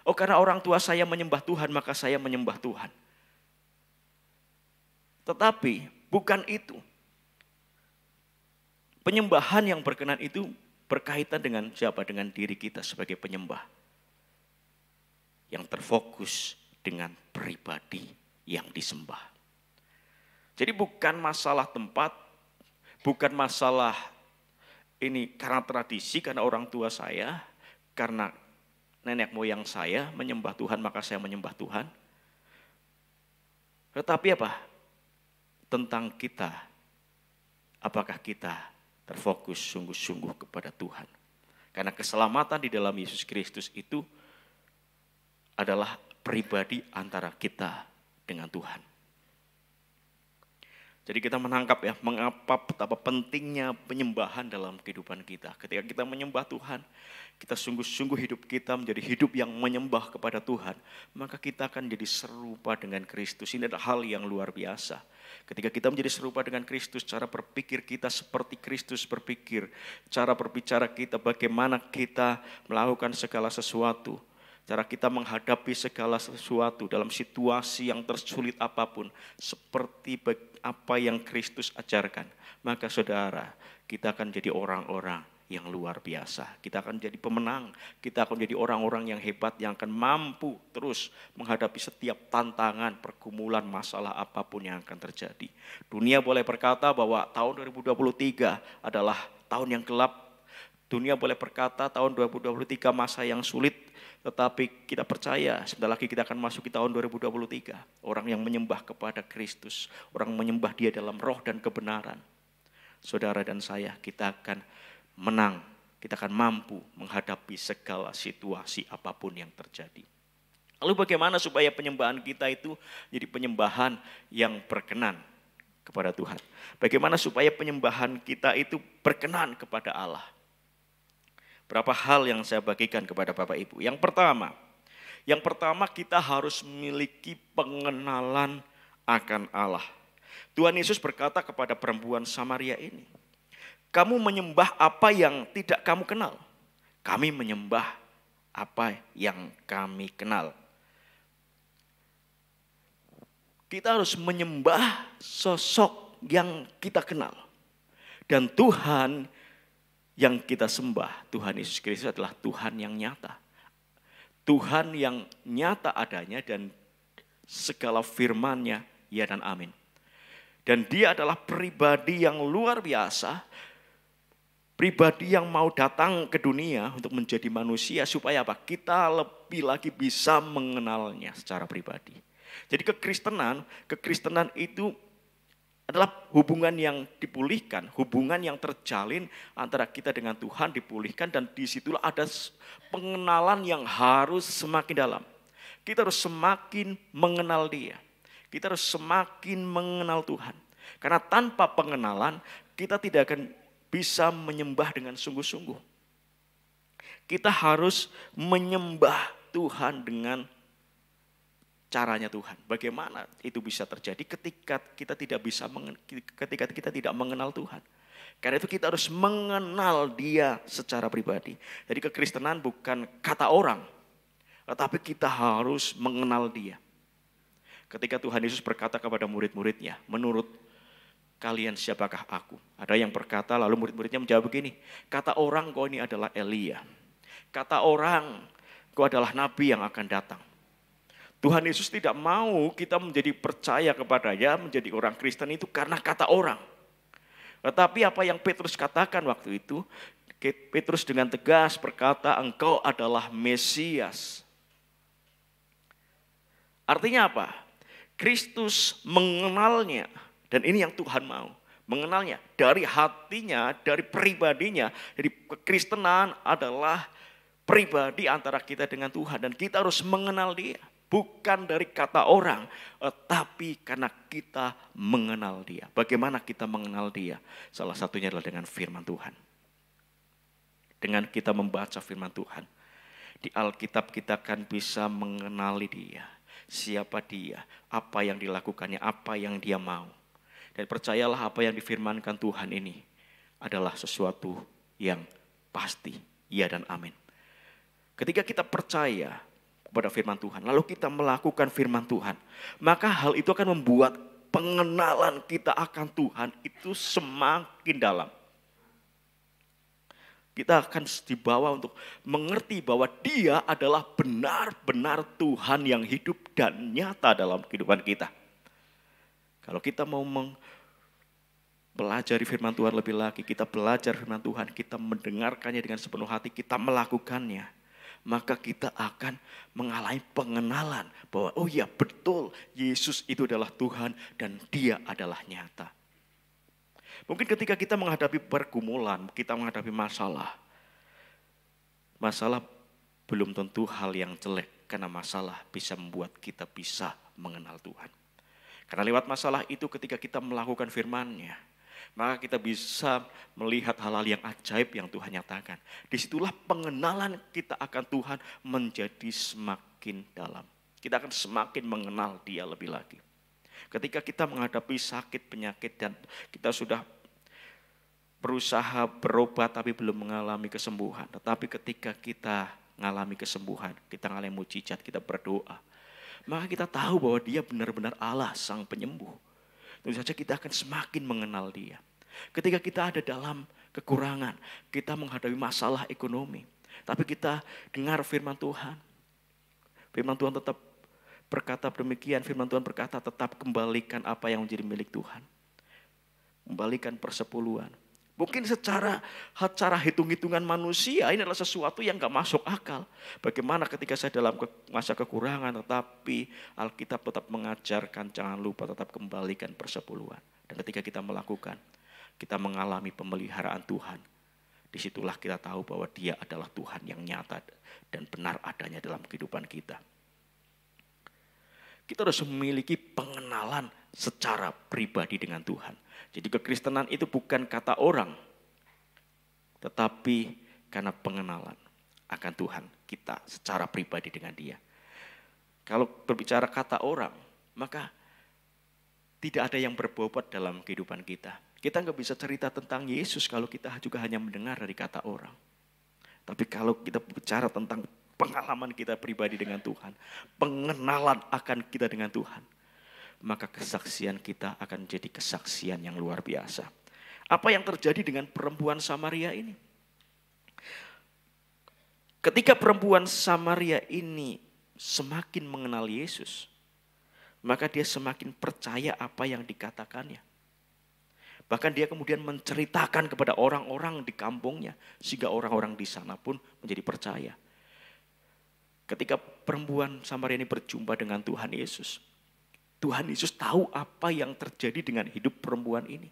Oh karena orang tua saya menyembah Tuhan maka saya menyembah Tuhan. Tetapi bukan itu. Penyembahan yang berkenan itu berkaitan dengan siapa? Dengan diri kita sebagai penyembah. Yang terfokus dengan pribadi yang disembah. Jadi bukan masalah tempat, bukan masalah ini karena tradisi, karena orang tua saya, karena nenek moyang saya menyembah Tuhan, maka saya menyembah Tuhan. Tetapi apa? Tentang kita, apakah kita terfokus sungguh-sungguh kepada Tuhan? Karena keselamatan di dalam Yesus Kristus itu adalah pribadi antara kita dengan Tuhan. Jadi kita menangkap ya, mengapa betapa pentingnya penyembahan dalam kehidupan kita. Ketika kita menyembah Tuhan, kita sungguh-sungguh hidup kita menjadi hidup yang menyembah kepada Tuhan, maka kita akan jadi serupa dengan Kristus. Ini adalah hal yang luar biasa. Ketika kita menjadi serupa dengan Kristus, cara berpikir kita seperti Kristus berpikir. Cara berbicara kita, bagaimana kita melakukan segala sesuatu. Cara kita menghadapi segala sesuatu dalam situasi yang tersulit apapun. Seperti apa yang Kristus ajarkan. Maka saudara, kita akan jadi orang-orang yang luar biasa. Kita akan jadi pemenang. Kita akan jadi orang-orang yang hebat, yang akan mampu terus menghadapi setiap tantangan, pergumulan, masalah apapun yang akan terjadi. Dunia boleh berkata bahwa tahun 2023 adalah tahun yang gelap. Dunia boleh berkata tahun 2023 masa yang sulit. Tetapi kita percaya sebentar lagi kita akan masuk di tahun 2023. Orang yang menyembah kepada Kristus. Orang menyembah Dia dalam roh dan kebenaran. Saudara dan saya, kita akan menang, kita akan mampu menghadapi segala situasi apapun yang terjadi. Lalu bagaimana supaya penyembahan kita itu jadi penyembahan yang berkenan kepada Tuhan? Bagaimana supaya penyembahan kita itu berkenan kepada Allah? Berapa hal yang saya bagikan kepada Bapak Ibu. Yang pertama kita harus memiliki pengenalan akan Allah. Tuhan Yesus berkata kepada perempuan Samaria ini, kamu menyembah apa yang tidak kamu kenal. Kami menyembah apa yang kami kenal. Kita harus menyembah sosok yang kita kenal. Dan Tuhan yang kita sembah, Tuhan Yesus Kristus adalah Tuhan yang nyata. Tuhan yang nyata adanya dan segala firman-Nya ya dan amin. Dan Dia adalah pribadi yang luar biasa. Pribadi yang mau datang ke dunia untuk menjadi manusia supaya apa? Kita lebih lagi bisa mengenalnya secara pribadi. Jadi kekristenan itu adalah hubungan yang dipulihkan, hubungan yang terjalin antara kita dengan Tuhan dipulihkan dan disitulah ada pengenalan yang harus semakin dalam. Kita harus semakin mengenal Dia. Kita harus semakin mengenal Tuhan. Karena tanpa pengenalan kita tidak akan bisa menyembah dengan sungguh-sungguh. Kita harus menyembah Tuhan dengan caranya Tuhan. Bagaimana itu bisa terjadi ketika kita tidak mengenal Tuhan? Karena itu kita harus mengenal Dia secara pribadi. Jadi kekristenan bukan kata orang, tetapi kita harus mengenal Dia. Ketika Tuhan Yesus berkata kepada murid-muridnya, menurut kalian siapakah aku? Ada yang berkata, lalu murid-muridnya menjawab begini, kata orang kau ini adalah Elia. Kata orang kau adalah nabi yang akan datang. Tuhan Yesus tidak mau kita menjadi percaya kepadanya, menjadi orang Kristen itu karena kata orang. Tetapi apa yang Petrus katakan waktu itu, Petrus dengan tegas berkata, engkau adalah Mesias. Artinya apa? Kristus mengenalnya. Dan ini yang Tuhan mau, mengenalnya dari hatinya, dari pribadinya. Jadi kekristenan adalah pribadi antara kita dengan Tuhan. Dan kita harus mengenal Dia. Bukan dari kata orang, tapi karena kita mengenal Dia. Bagaimana kita mengenal Dia? Salah satunya adalah dengan firman Tuhan. Dengan kita membaca firman Tuhan. Di Alkitab kita akan bisa mengenali Dia. Siapa Dia, apa yang dilakukannya, apa yang Dia mau. Dan percayalah apa yang difirmankan Tuhan ini adalah sesuatu yang pasti, ya dan amin. Ketika kita percaya kepada firman Tuhan, lalu kita melakukan firman Tuhan, maka hal itu akan membuat pengenalan kita akan Tuhan itu semakin dalam. Kita akan dibawa untuk mengerti bahwa Dia adalah benar-benar Tuhan yang hidup dan nyata dalam kehidupan kita. Kalau kita mau pelajari firman Tuhan lebih lagi, kita belajar firman Tuhan, kita mendengarkannya dengan sepenuh hati, kita melakukannya, maka kita akan mengalami pengenalan bahwa oh ya betul, Yesus itu adalah Tuhan dan Dia adalah nyata. Mungkin ketika kita menghadapi pergumulan, kita menghadapi masalah belum tentu hal yang jelek, karena masalah bisa membuat kita bisa mengenal Tuhan. Karena lewat masalah itu ketika kita melakukan firman-Nya, maka kita bisa melihat hal-hal yang ajaib yang Tuhan nyatakan. Disitulah pengenalan kita akan Tuhan menjadi semakin dalam. Kita akan semakin mengenal Dia lebih lagi. Ketika kita menghadapi sakit, penyakit, dan kita sudah berusaha berobat tapi belum mengalami kesembuhan. Tetapi ketika kita mengalami kesembuhan, kita mengalami mujizat, kita berdoa, maka kita tahu bahwa Dia benar-benar Allah Sang Penyembuh. Tentu saja kita akan semakin mengenal Dia. Ketika kita ada dalam kekurangan, kita menghadapi masalah ekonomi, tapi kita dengar firman Tuhan. Firman Tuhan tetap berkata demikian, firman Tuhan berkata tetap kembalikan apa yang menjadi milik Tuhan. Kembalikan persepuluhan. Mungkin secara hitung-hitungan manusia ini adalah sesuatu yang gak masuk akal. Bagaimana ketika saya dalam masa kekurangan, tetapi Alkitab tetap mengajarkan jangan lupa tetap kembalikan persepuluhan. Dan ketika kita melakukan, kita mengalami pemeliharaan Tuhan. Disitulah kita tahu bahwa Dia adalah Tuhan yang nyata dan benar adanya dalam kehidupan kita. Kita harus memiliki pengenalan secara pribadi dengan Tuhan. Jadi kekristenan itu bukan kata orang, tetapi karena pengenalan akan Tuhan kita secara pribadi dengan Dia. Kalau berbicara kata orang, maka tidak ada yang berbobot dalam kehidupan kita. Kita nggak bisa cerita tentang Yesus kalau kita juga hanya mendengar dari kata orang. Tapi kalau kita bicara tentang pengalaman kita pribadi dengan Tuhan, pengenalan akan kita dengan Tuhan, maka kesaksian kita akan jadi kesaksian yang luar biasa. Apa yang terjadi dengan perempuan Samaria ini? Ketika perempuan Samaria ini semakin mengenal Yesus, maka dia semakin percaya apa yang dikatakannya. Bahkan dia kemudian menceritakan kepada orang-orang di kampungnya, sehingga orang-orang di sana pun menjadi percaya. Ketika perempuan Samaria ini berjumpa dengan Tuhan Yesus tahu apa yang terjadi dengan hidup perempuan ini.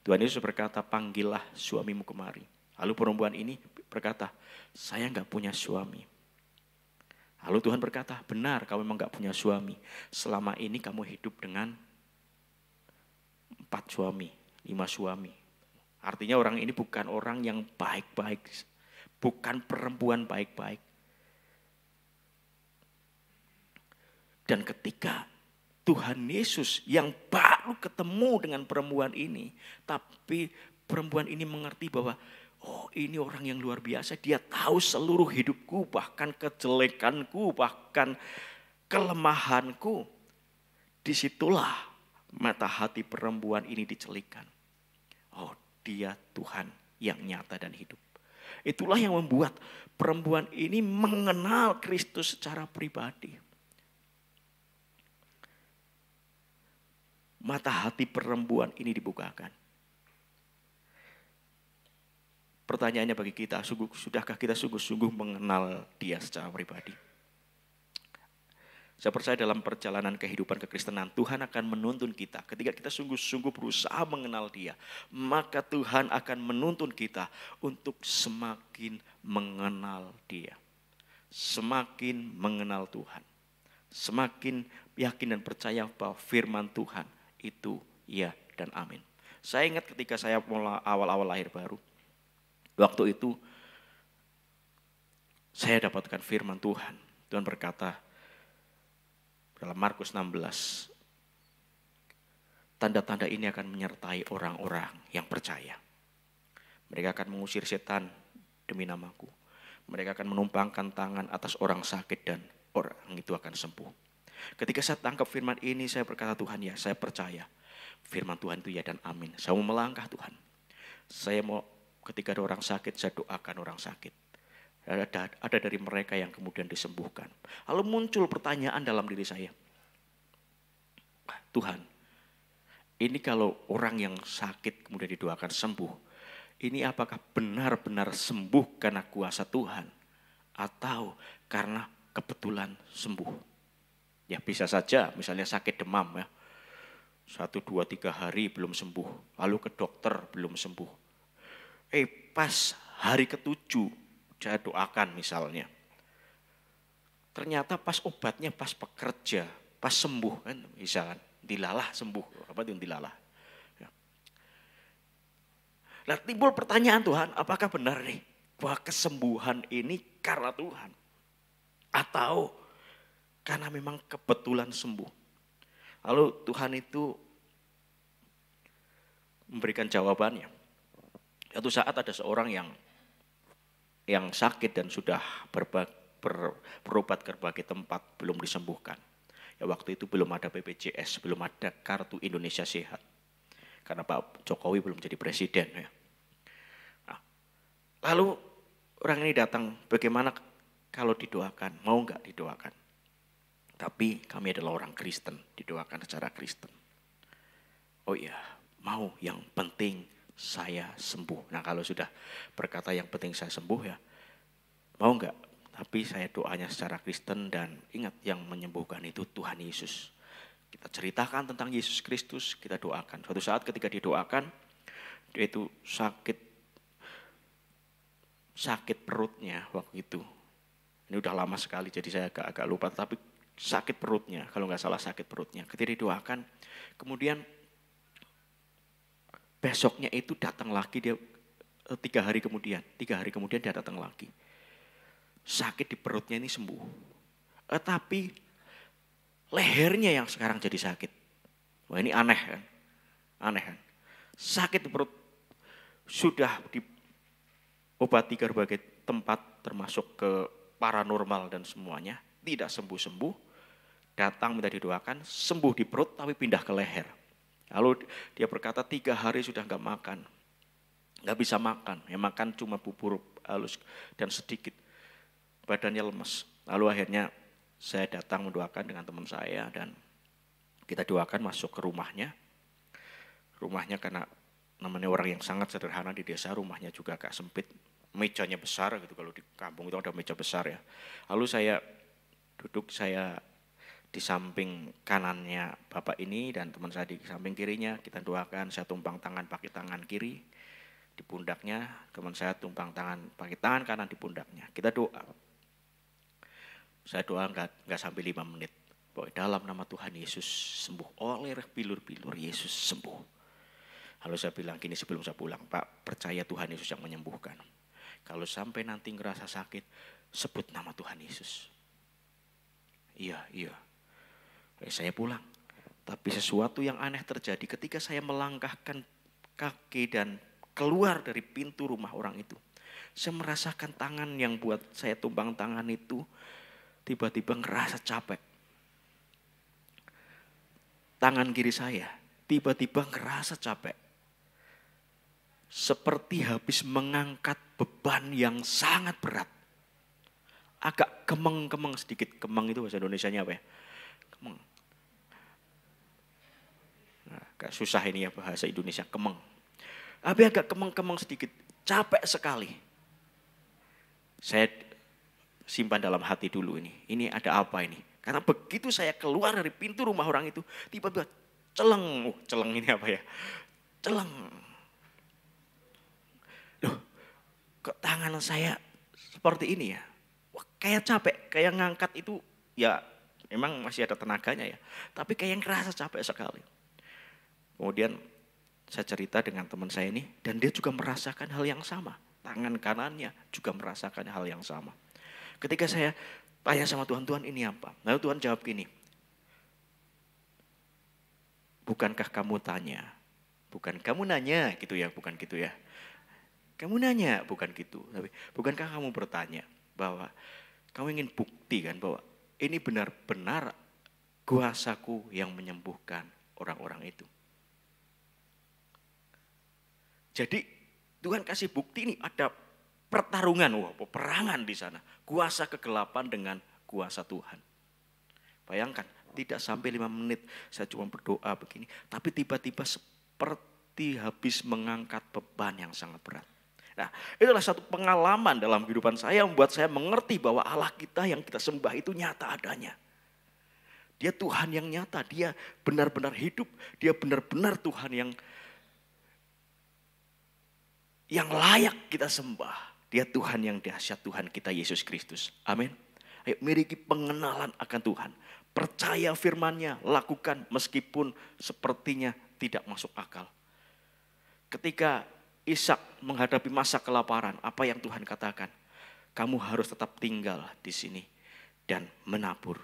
Tuhan Yesus berkata, panggillah suamimu kemari. Lalu perempuan ini berkata, saya enggak punya suami. Lalu Tuhan berkata, benar kamu memang enggak punya suami. Selama ini kamu hidup dengan 4 suami, 5 suami. Artinya orang ini bukan orang yang baik-baik. Bukan perempuan baik-baik. Dan ketika Tuhan Yesus yang baru ketemu dengan perempuan ini, tapi perempuan ini mengerti bahwa oh ini orang yang luar biasa, dia tahu seluruh hidupku, bahkan kejelekanku, bahkan kelemahanku. Disitulah mata hati perempuan ini dicelikan. Oh dia Tuhan yang nyata dan hidup. Itulah yang membuat perempuan ini mengenal Kristus secara pribadi. Mata hati perempuan ini dibukakan. Pertanyaannya bagi kita, sudahkah kita sungguh-sungguh mengenal Dia secara pribadi? Saya percaya dalam perjalanan kehidupan kekristenan, Tuhan akan menuntun kita. Ketika kita sungguh-sungguh berusaha mengenal Dia, maka Tuhan akan menuntun kita untuk semakin mengenal Dia. Semakin mengenal Tuhan. Semakin yakin dan percaya bahwa firman Tuhan itu ya dan amin. Saya ingat ketika saya mulai awal-awal lahir baru. Waktu itu saya dapatkan firman Tuhan. Tuhan berkata dalam Markus 16, tanda-tanda ini akan menyertai orang-orang yang percaya. Mereka akan mengusir setan demi namaku. Mereka akan menumpangkan tangan atas orang sakit dan orang itu akan sembuh. Ketika saya tangkap firman ini, saya berkata, Tuhan ya, saya percaya. Firman Tuhan itu ya dan amin. Saya mau melangkah Tuhan. Saya mau ketika ada orang sakit, saya doakan orang sakit. Ada dari mereka yang kemudian disembuhkan. Lalu muncul pertanyaan dalam diri saya. Tuhan, ini kalau orang yang sakit kemudian didoakan sembuh, ini apakah benar-benar sembuh karena kuasa Tuhan atau karena kebetulan sembuh? Ya bisa saja, misalnya sakit demam ya, 1, 2, 3 hari belum sembuh, lalu ke dokter belum sembuh. Pas hari ke-7 saya doakan misalnya, ternyata pas obatnya pas bekerja, pas sembuh kan, misalkan dilalah sembuh, apa itu dilalah? Ya. Nah timbul pertanyaan Tuhan, apakah benar nih bahwa kesembuhan ini karena Tuhan atau karena memang kebetulan sembuh? Lalu Tuhan itu memberikan jawabannya. Suatu saat ada seorang yang sakit dan sudah berobat ke berbagai tempat belum disembuhkan. Ya waktu itu belum ada BPJS, belum ada Kartu Indonesia Sehat. Karena Pak Jokowi belum jadi presiden ya. Nah, lalu orang ini datang, bagaimana kalau didoakan? Mau enggak didoakan? Tapi kami adalah orang Kristen, didoakan secara Kristen. Oh iya, mau, yang penting saya sembuh. Nah kalau sudah berkata yang penting saya sembuh ya, mau enggak? Tapi saya doanya secara Kristen dan ingat yang menyembuhkan itu Tuhan Yesus. Kita ceritakan tentang Yesus Kristus, kita doakan. Suatu saat ketika didoakan, dia itu sakit perutnya waktu itu. Ini udah lama sekali jadi saya agak lupa, tapi sakit perutnya, kalau nggak salah sakit perutnya. Ketika didoakan, kemudian besoknya itu datang lagi dia 3 hari kemudian dia datang lagi. Sakit di perutnya ini sembuh. Tapi lehernya yang sekarang jadi sakit. Wah ini aneh kan? Aneh kan? Sakit di perut sudah diobati ke berbagai tempat termasuk ke paranormal dan semuanya. Tidak sembuh-sembuh. Datang minta didoakan, sembuh di perut tapi pindah ke leher. Lalu dia berkata 3 hari sudah enggak makan. Enggak bisa makan. Yang makan cuma bubur halus dan sedikit. Badannya lemes. Lalu akhirnya saya datang mendoakan dengan teman saya dan kita doakan masuk ke rumahnya. Rumahnya karena namanya orang yang sangat sederhana di desa, rumahnya juga agak sempit. Mejanya besar gitu, kalau di kampung itu ada meja besar ya. Lalu saya duduk, saya di samping kanannya bapak ini dan teman saya di samping kirinya. Kita doakan, saya tumpang tangan pakai tangan kiri di pundaknya. Teman saya tumpang tangan pakai tangan kanan di pundaknya. Kita doa. Saya doa enggak sampai 5 menit. Bahwa dalam nama Tuhan Yesus sembuh. Oleh bilur-bilur Yesus sembuh. Lalu saya bilang gini sebelum saya pulang, Pak, percaya Tuhan Yesus yang menyembuhkan. Kalau sampai nanti ngerasa sakit, sebut nama Tuhan Yesus. Iya. Saya pulang. Tapi sesuatu yang aneh terjadi ketika saya melangkahkan kaki dan keluar dari pintu rumah orang itu. Saya merasakan tangan yang buat saya tumpang tangan itu tiba-tiba ngerasa capek. Tangan kiri saya tiba-tiba ngerasa capek. Seperti habis mengangkat beban yang sangat berat. Agak kemeng-kemeng sedikit. Kemeng itu bahasa Indonesianya apa ya? Kemeng. Nah, agak susah ini ya bahasa Indonesia, kemeng. Tapi agak kemeng-kemeng sedikit. Capek sekali. Saya simpan dalam hati dulu ini. Ini ada apa ini? Karena begitu saya keluar dari pintu rumah orang itu, tiba-tiba celeng. Celeng ini apa ya? Celeng. Loh, kok tangan saya seperti ini ya? Wah, kayak capek, kayak ngangkat itu ya memang masih ada tenaganya ya. Tapi kayak ngerasa capek sekali. Kemudian saya cerita dengan teman saya ini dan dia juga merasakan hal yang sama. Tangan kanannya juga merasakan hal yang sama. Ketika saya tanya sama Tuhan, Tuhan ini apa? Lalu Tuhan jawab gini, bukankah kamu tanya? Bukan kamu nanya gitu ya, bukan gitu ya. Kamu nanya, bukan gitu. Tapi bukankah kamu bertanya bahwa kamu ingin bukti kan bahwa ini benar-benar kuasaku yang menyembuhkan orang-orang itu. Jadi Tuhan kasih bukti ini ada pertarungan, peperangan di sana. Kuasa kegelapan dengan kuasa Tuhan. Bayangkan, tidak sampai 5 menit saya cuma berdoa begini. Tapi tiba-tiba seperti habis mengangkat beban yang sangat berat. Nah, itulah satu pengalaman dalam kehidupan saya yang membuat saya mengerti bahwa Allah kita yang kita sembah itu nyata adanya. Dia Tuhan yang nyata, dia benar-benar hidup, dia benar-benar Tuhan yang layak kita sembah. Dia Tuhan yang dahsyat, Tuhan kita Yesus Kristus. Amin. Ayo miliki pengenalan akan Tuhan. Percaya firman-Nya, lakukan meskipun sepertinya tidak masuk akal. Ketika Ishak menghadapi masa kelaparan, apa yang Tuhan katakan? Kamu harus tetap tinggal di sini dan menabur.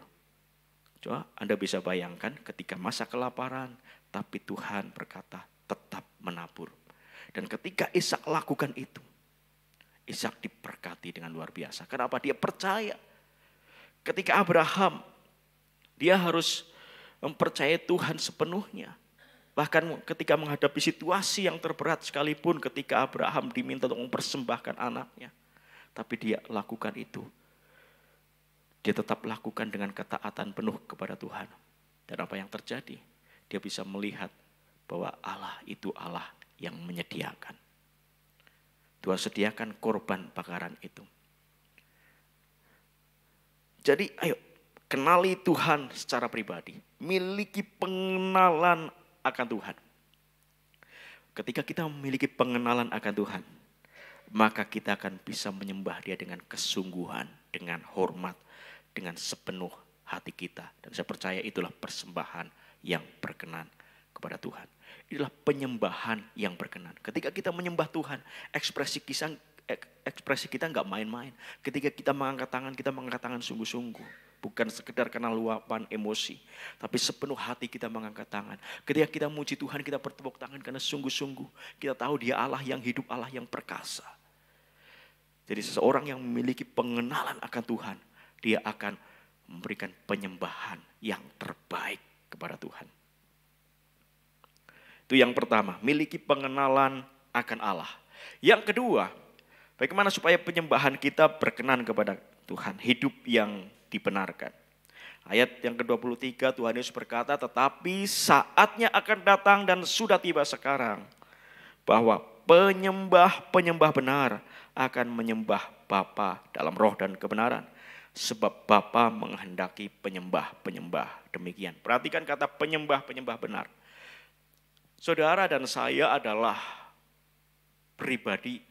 Coba Anda bisa bayangkan ketika masa kelaparan, tapi Tuhan berkata tetap menabur. Dan ketika Ishak lakukan itu, Ishak diberkati dengan luar biasa. Kenapa? Dia percaya. Ketika Abraham, dia harus mempercayai Tuhan sepenuhnya. Bahkan ketika menghadapi situasi yang terberat sekalipun, ketika Abraham diminta untuk mempersembahkan anaknya. Tapi dia lakukan itu. Dia tetap lakukan dengan ketaatan penuh kepada Tuhan. Dan apa yang terjadi? Dia bisa melihat bahwa Allah itu Allah yang menyediakan. Tuhan sediakan korban bakaran itu. Jadi ayo kenali Tuhan secara pribadi. Miliki pengenalan akan Tuhan. Ketika kita memiliki pengenalan akan Tuhan, maka kita akan bisa menyembah Dia dengan kesungguhan, dengan hormat, dengan sepenuh hati kita. Dan saya percaya itulah persembahan yang berkenan kepada Tuhan. Inilah penyembahan yang berkenan. Ketika kita menyembah Tuhan, ekspresi kita nggak main-main. Ketika kita mengangkat tangan sungguh-sungguh. Bukan sekedar karena luapan emosi. Tapi sepenuh hati kita mengangkat tangan. Ketika kita muji Tuhan, kita bertepuk tangan karena sungguh-sungguh. Kita tahu Dia Allah yang hidup, Allah yang perkasa. Jadi seseorang yang memiliki pengenalan akan Tuhan, dia akan memberikan penyembahan yang terbaik kepada Tuhan. Itu yang pertama, miliki pengenalan akan Allah. Yang kedua, bagaimana supaya penyembahan kita berkenan kepada Tuhan, hidup yang dibenarkan. Ayat yang ke-23 Tuhan Yesus berkata, tetapi saatnya akan datang dan sudah tiba sekarang, bahwa penyembah-penyembah benar akan menyembah Bapa dalam roh dan kebenaran. Sebab Bapa menghendaki penyembah-penyembah demikian. Perhatikan kata penyembah-penyembah benar. Saudara dan saya adalah pribadi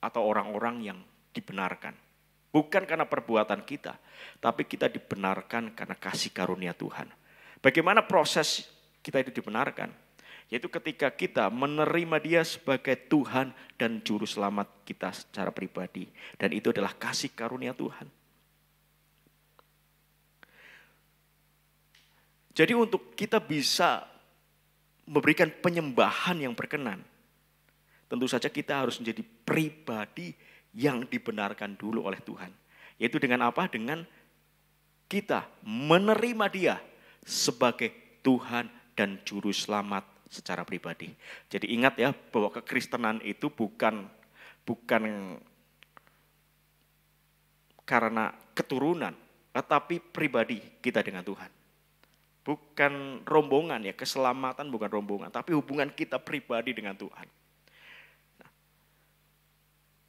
atau orang-orang yang dibenarkan. Bukan karena perbuatan kita, tapi kita dibenarkan karena kasih karunia Tuhan. Bagaimana proses kita itu dibenarkan? Yaitu ketika kita menerima Dia sebagai Tuhan dan Juru Selamat kita secara pribadi. Dan itu adalah kasih karunia Tuhan. Jadi untuk kita bisa memberikan penyembahan yang berkenan, tentu saja kita harus menjadi pribadi yang dibenarkan dulu oleh Tuhan. Yaitu dengan apa? Dengan kita menerima Dia sebagai Tuhan dan Juru Selamat secara pribadi. Jadi ingat ya bahwa kekristenan itu bukan karena keturunan, tetapi pribadi kita dengan Tuhan. Bukan rombongan ya, keselamatan bukan rombongan, tapi hubungan kita pribadi dengan Tuhan. Nah,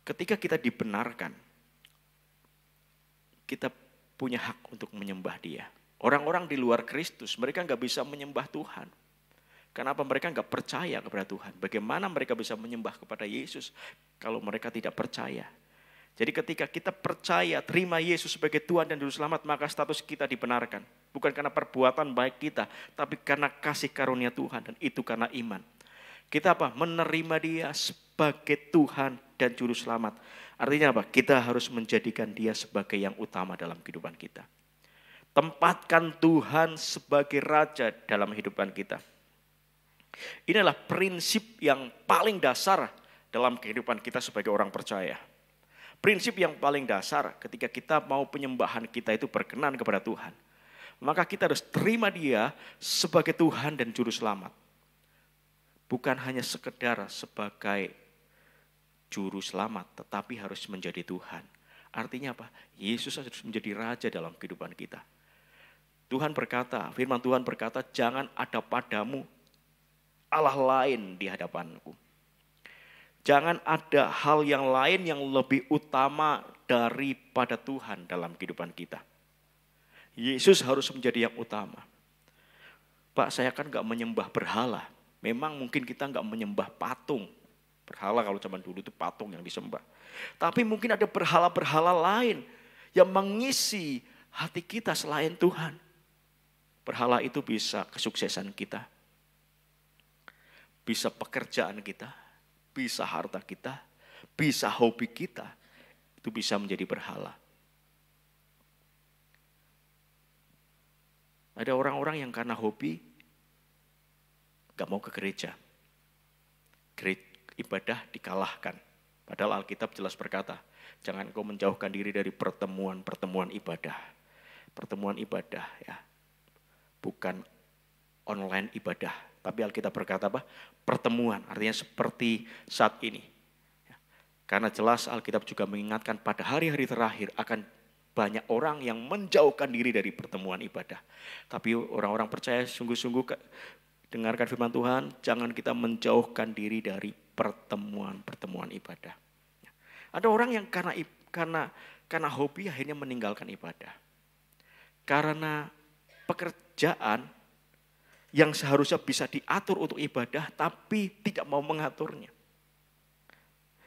ketika kita dibenarkan, kita punya hak untuk menyembah Dia. Orang-orang di luar Kristus, mereka nggak bisa menyembah Tuhan. Kenapa? Mereka nggak percaya kepada Tuhan. Bagaimana mereka bisa menyembah kepada Yesus kalau mereka tidak percaya? Jadi ketika kita percaya, terima Yesus sebagai Tuhan dan Juru Selamat, maka status kita dibenarkan. Bukan karena perbuatan baik kita, tapi karena kasih karunia Tuhan, dan itu karena iman. Kita apa? Menerima Dia sebagai Tuhan dan Juru Selamat. Artinya apa? Kita harus menjadikan Dia sebagai yang utama dalam kehidupan kita. Tempatkan Tuhan sebagai Raja dalam kehidupan kita. Ini adalah prinsip yang paling dasar dalam kehidupan kita sebagai orang percaya. Prinsip yang paling dasar ketika kita mau penyembahan kita itu berkenan kepada Tuhan. Maka kita harus terima dia sebagai Tuhan dan Juru Selamat. Bukan hanya sekedar sebagai Juru Selamat, tetapi harus menjadi Tuhan. Artinya apa? Yesus harus menjadi Raja dalam kehidupan kita. Tuhan berkata, firman Tuhan berkata, jangan ada padamu Allah lain di hadapanku. Jangan ada hal yang lain yang lebih utama daripada Tuhan dalam kehidupan kita. Yesus harus menjadi yang utama. Pak, saya kan gak menyembah berhala. Memang mungkin kita gak menyembah patung. Berhala kalau zaman dulu itu patung yang disembah. Tapi mungkin ada berhala-berhala lain yang mengisi hati kita selain Tuhan. Berhala itu bisa kesuksesan kita. Bisa pekerjaan kita. Bisa harta kita. Bisa hobi kita. Itu bisa menjadi berhala. Ada orang-orang yang karena hobi gak mau ke gereja. Ibadah dikalahkan. Padahal Alkitab jelas berkata, jangan kau menjauhkan diri dari pertemuan-pertemuan ibadah. Pertemuan ibadah ya. Bukan online ibadah. Tapi Alkitab berkata apa? Pertemuan, artinya seperti saat ini. Karena jelas Alkitab juga mengingatkan pada hari-hari terakhir akan banyak orang yang menjauhkan diri dari pertemuan ibadah. Tapi orang-orang percaya sungguh-sungguh dengarkan firman Tuhan, jangan kita menjauhkan diri dari pertemuan-pertemuan ibadah. Ada orang yang karena hobi akhirnya meninggalkan ibadah. Karena pekerjaan yang seharusnya bisa diatur untuk ibadah tapi tidak mau mengaturnya.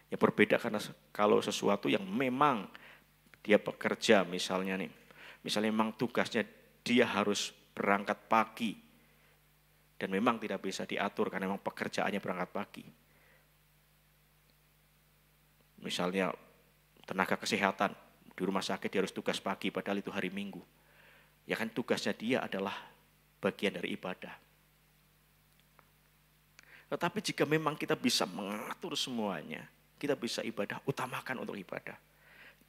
Ya berbeda karena kalau sesuatu yang memang dia bekerja misalnya memang tugasnya dia harus berangkat pagi dan memang tidak bisa diatur karena memang pekerjaannya berangkat pagi. Misalnya tenaga kesehatan di rumah sakit dia harus tugas pagi padahal itu hari Minggu. Ya kan tugasnya dia adalah bagian dari ibadah. Tetapi jika memang kita bisa mengatur semuanya, kita bisa ibadah, utamakan untuk ibadah.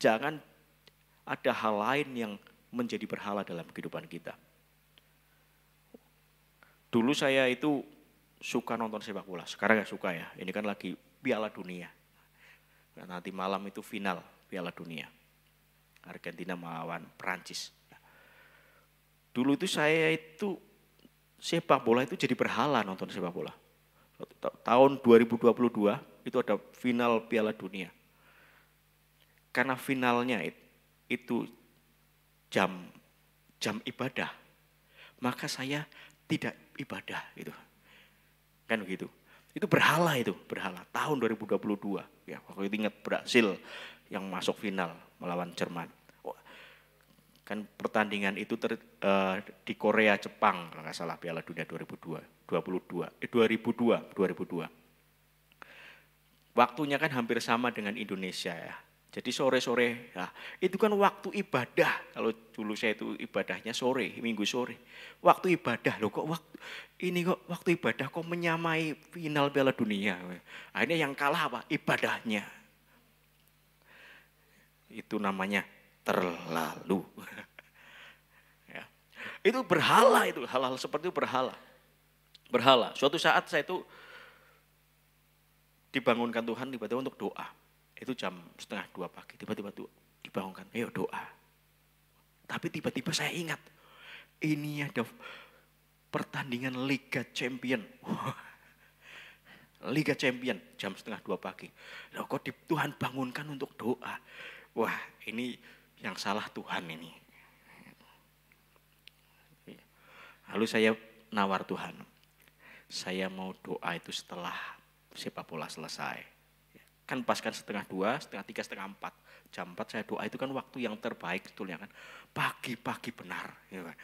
Jangan ada hal lain yang menjadi berhala dalam kehidupan kita. Dulu saya itu suka nonton sepak bola, sekarang gak suka ya. Ini kan lagi Piala Dunia. Nanti malam itu final Piala Dunia. Argentina melawan Prancis. Dulu itu saya itu sepak bola itu jadi berhala nonton sepak bola. Tahun 2022 itu ada final Piala Dunia. Karena finalnya itu jam ibadah, maka saya tidak ibadah gitu. Kan begitu. Itu berhala tahun 2022. Ya, waktu itu ingat Brasil yang masuk final melawan Jerman. Kan pertandingan itu di Korea, Jepang, kalau nggak salah Piala Dunia 2002. Waktunya kan hampir sama dengan Indonesia ya. Jadi sore-sore, nah, itu kan waktu ibadah. Kalau dulu saya itu ibadahnya sore, Minggu sore. Waktu ibadah loh kok waktu ibadah kok menyamai final Piala Dunia. Akhirnya yang kalah apa? Ibadahnya. Itu namanya terlalu. Ya. Itu berhala itu, hal-hal seperti itu berhala. Berhala. Suatu saat saya itu dibangunkan Tuhan tiba-tiba untuk doa. Itu jam 1:30 pagi, tiba-tiba dibangunkan, ayo doa. Tapi tiba-tiba saya ingat, ini ada pertandingan Liga Champion. Liga Champion, jam 1:30 pagi. Loh kok Tuhan bangunkan untuk doa. Wah ini yang salah Tuhan ini. Lalu saya nawar Tuhan, saya mau doa itu setelah sepak bola selesai. Kan pas kan 1:30, 1:30, 1:30, 4. Jam 4 saya doa itu kan waktu yang terbaik sebetulnya kan. Pagi-pagi benar. Ya kan?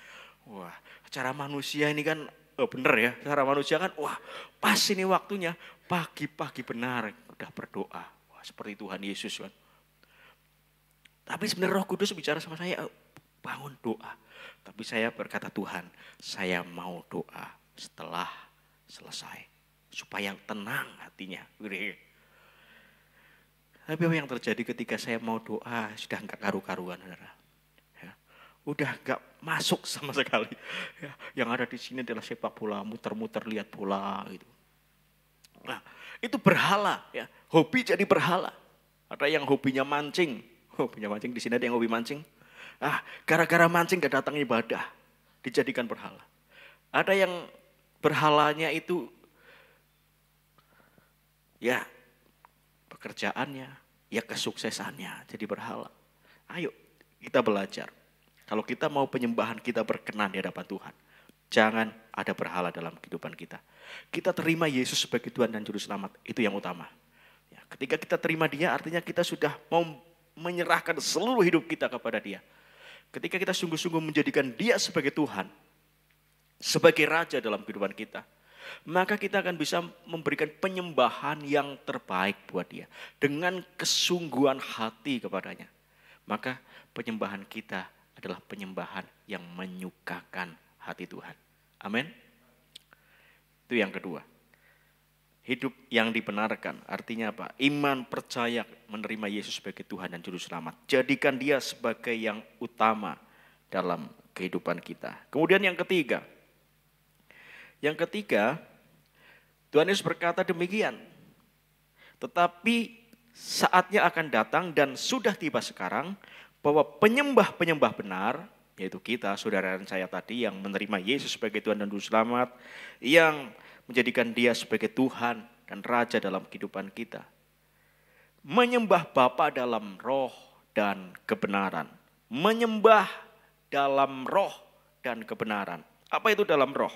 Wah, cara manusia ini kan benar ya. Cara manusia kan wah pas ini waktunya. Pagi-pagi benar. Udah berdoa. Wah seperti Tuhan Yesus kan. Tapi sebenarnya Roh Kudus bicara sama saya, bangun doa. Tapi saya berkata Tuhan, saya mau doa setelah selesai. Supaya tenang hatinya. Tapi apa yang terjadi ketika saya mau doa sudah enggak karu-karuan, saudara. Ya. Udah gak masuk sama sekali. Ya, yang ada di sini adalah sepak bola, muter-muter lihat bola gitu. Nah, itu berhala ya. Hobi jadi berhala. Ada yang hobinya mancing. Hobinya mancing, di sini ada yang hobi mancing. Gara-gara mancing gak datang ibadah, dijadikan berhala. Ada yang berhalanya itu ya pekerjaannya, ya kesuksesannya jadi berhala. Ayo kita belajar. Kalau kita mau penyembahan kita berkenan di hadapan Tuhan, jangan ada berhala dalam kehidupan kita. Kita terima Yesus sebagai Tuhan dan Juru Selamat, itu yang utama. Ya, ketika kita terima Dia, artinya kita sudah mau menyerahkan seluruh hidup kita kepada Dia. Ketika kita sungguh-sungguh menjadikan Dia sebagai Tuhan, sebagai Raja dalam kehidupan kita, maka kita akan bisa memberikan penyembahan yang terbaik buat Dia. Dengan kesungguhan hati kepadanya. Maka penyembahan kita adalah penyembahan yang menyukakan hati Tuhan. Amin. Itu yang kedua. Hidup yang dibenarkan, artinya apa? Iman, percaya, menerima Yesus sebagai Tuhan dan Juru Selamat. Jadikan Dia sebagai yang utama dalam kehidupan kita. Kemudian yang ketiga. Yang ketiga, Tuhan Yesus berkata demikian. Tetapi saatnya akan datang dan sudah tiba sekarang, bahwa penyembah-penyembah benar, yaitu kita, saudara dan saya tadi yang menerima Yesus sebagai Tuhan dan Juru Selamat, yang menjadikan Dia sebagai Tuhan dan Raja dalam kehidupan kita. Menyembah Bapa dalam roh dan kebenaran. Menyembah dalam roh dan kebenaran. Apa itu dalam roh?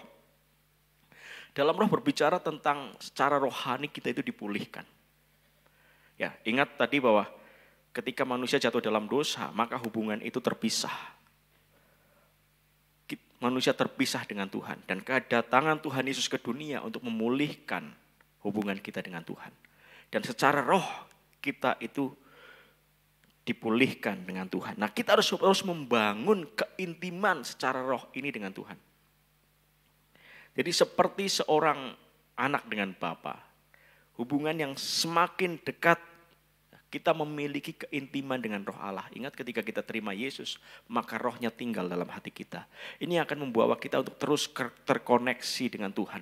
Dalam roh berbicara tentang secara rohani kita itu dipulihkan. Ya, ingat tadi bahwa ketika manusia jatuh dalam dosa, maka hubungan itu terpisah. Manusia terpisah dengan Tuhan. Dan kedatangan Tuhan Yesus ke dunia untuk memulihkan hubungan kita dengan Tuhan. Dan secara roh kita itu dipulihkan dengan Tuhan. Nah, kita harus membangun keintiman secara roh ini dengan Tuhan. Jadi seperti seorang anak dengan bapa. Hubungan yang semakin dekat, kita memiliki keintiman dengan roh Allah. Ingat ketika kita terima Yesus, maka rohnya tinggal dalam hati kita. Ini akan membawa kita untuk terus terkoneksi dengan Tuhan.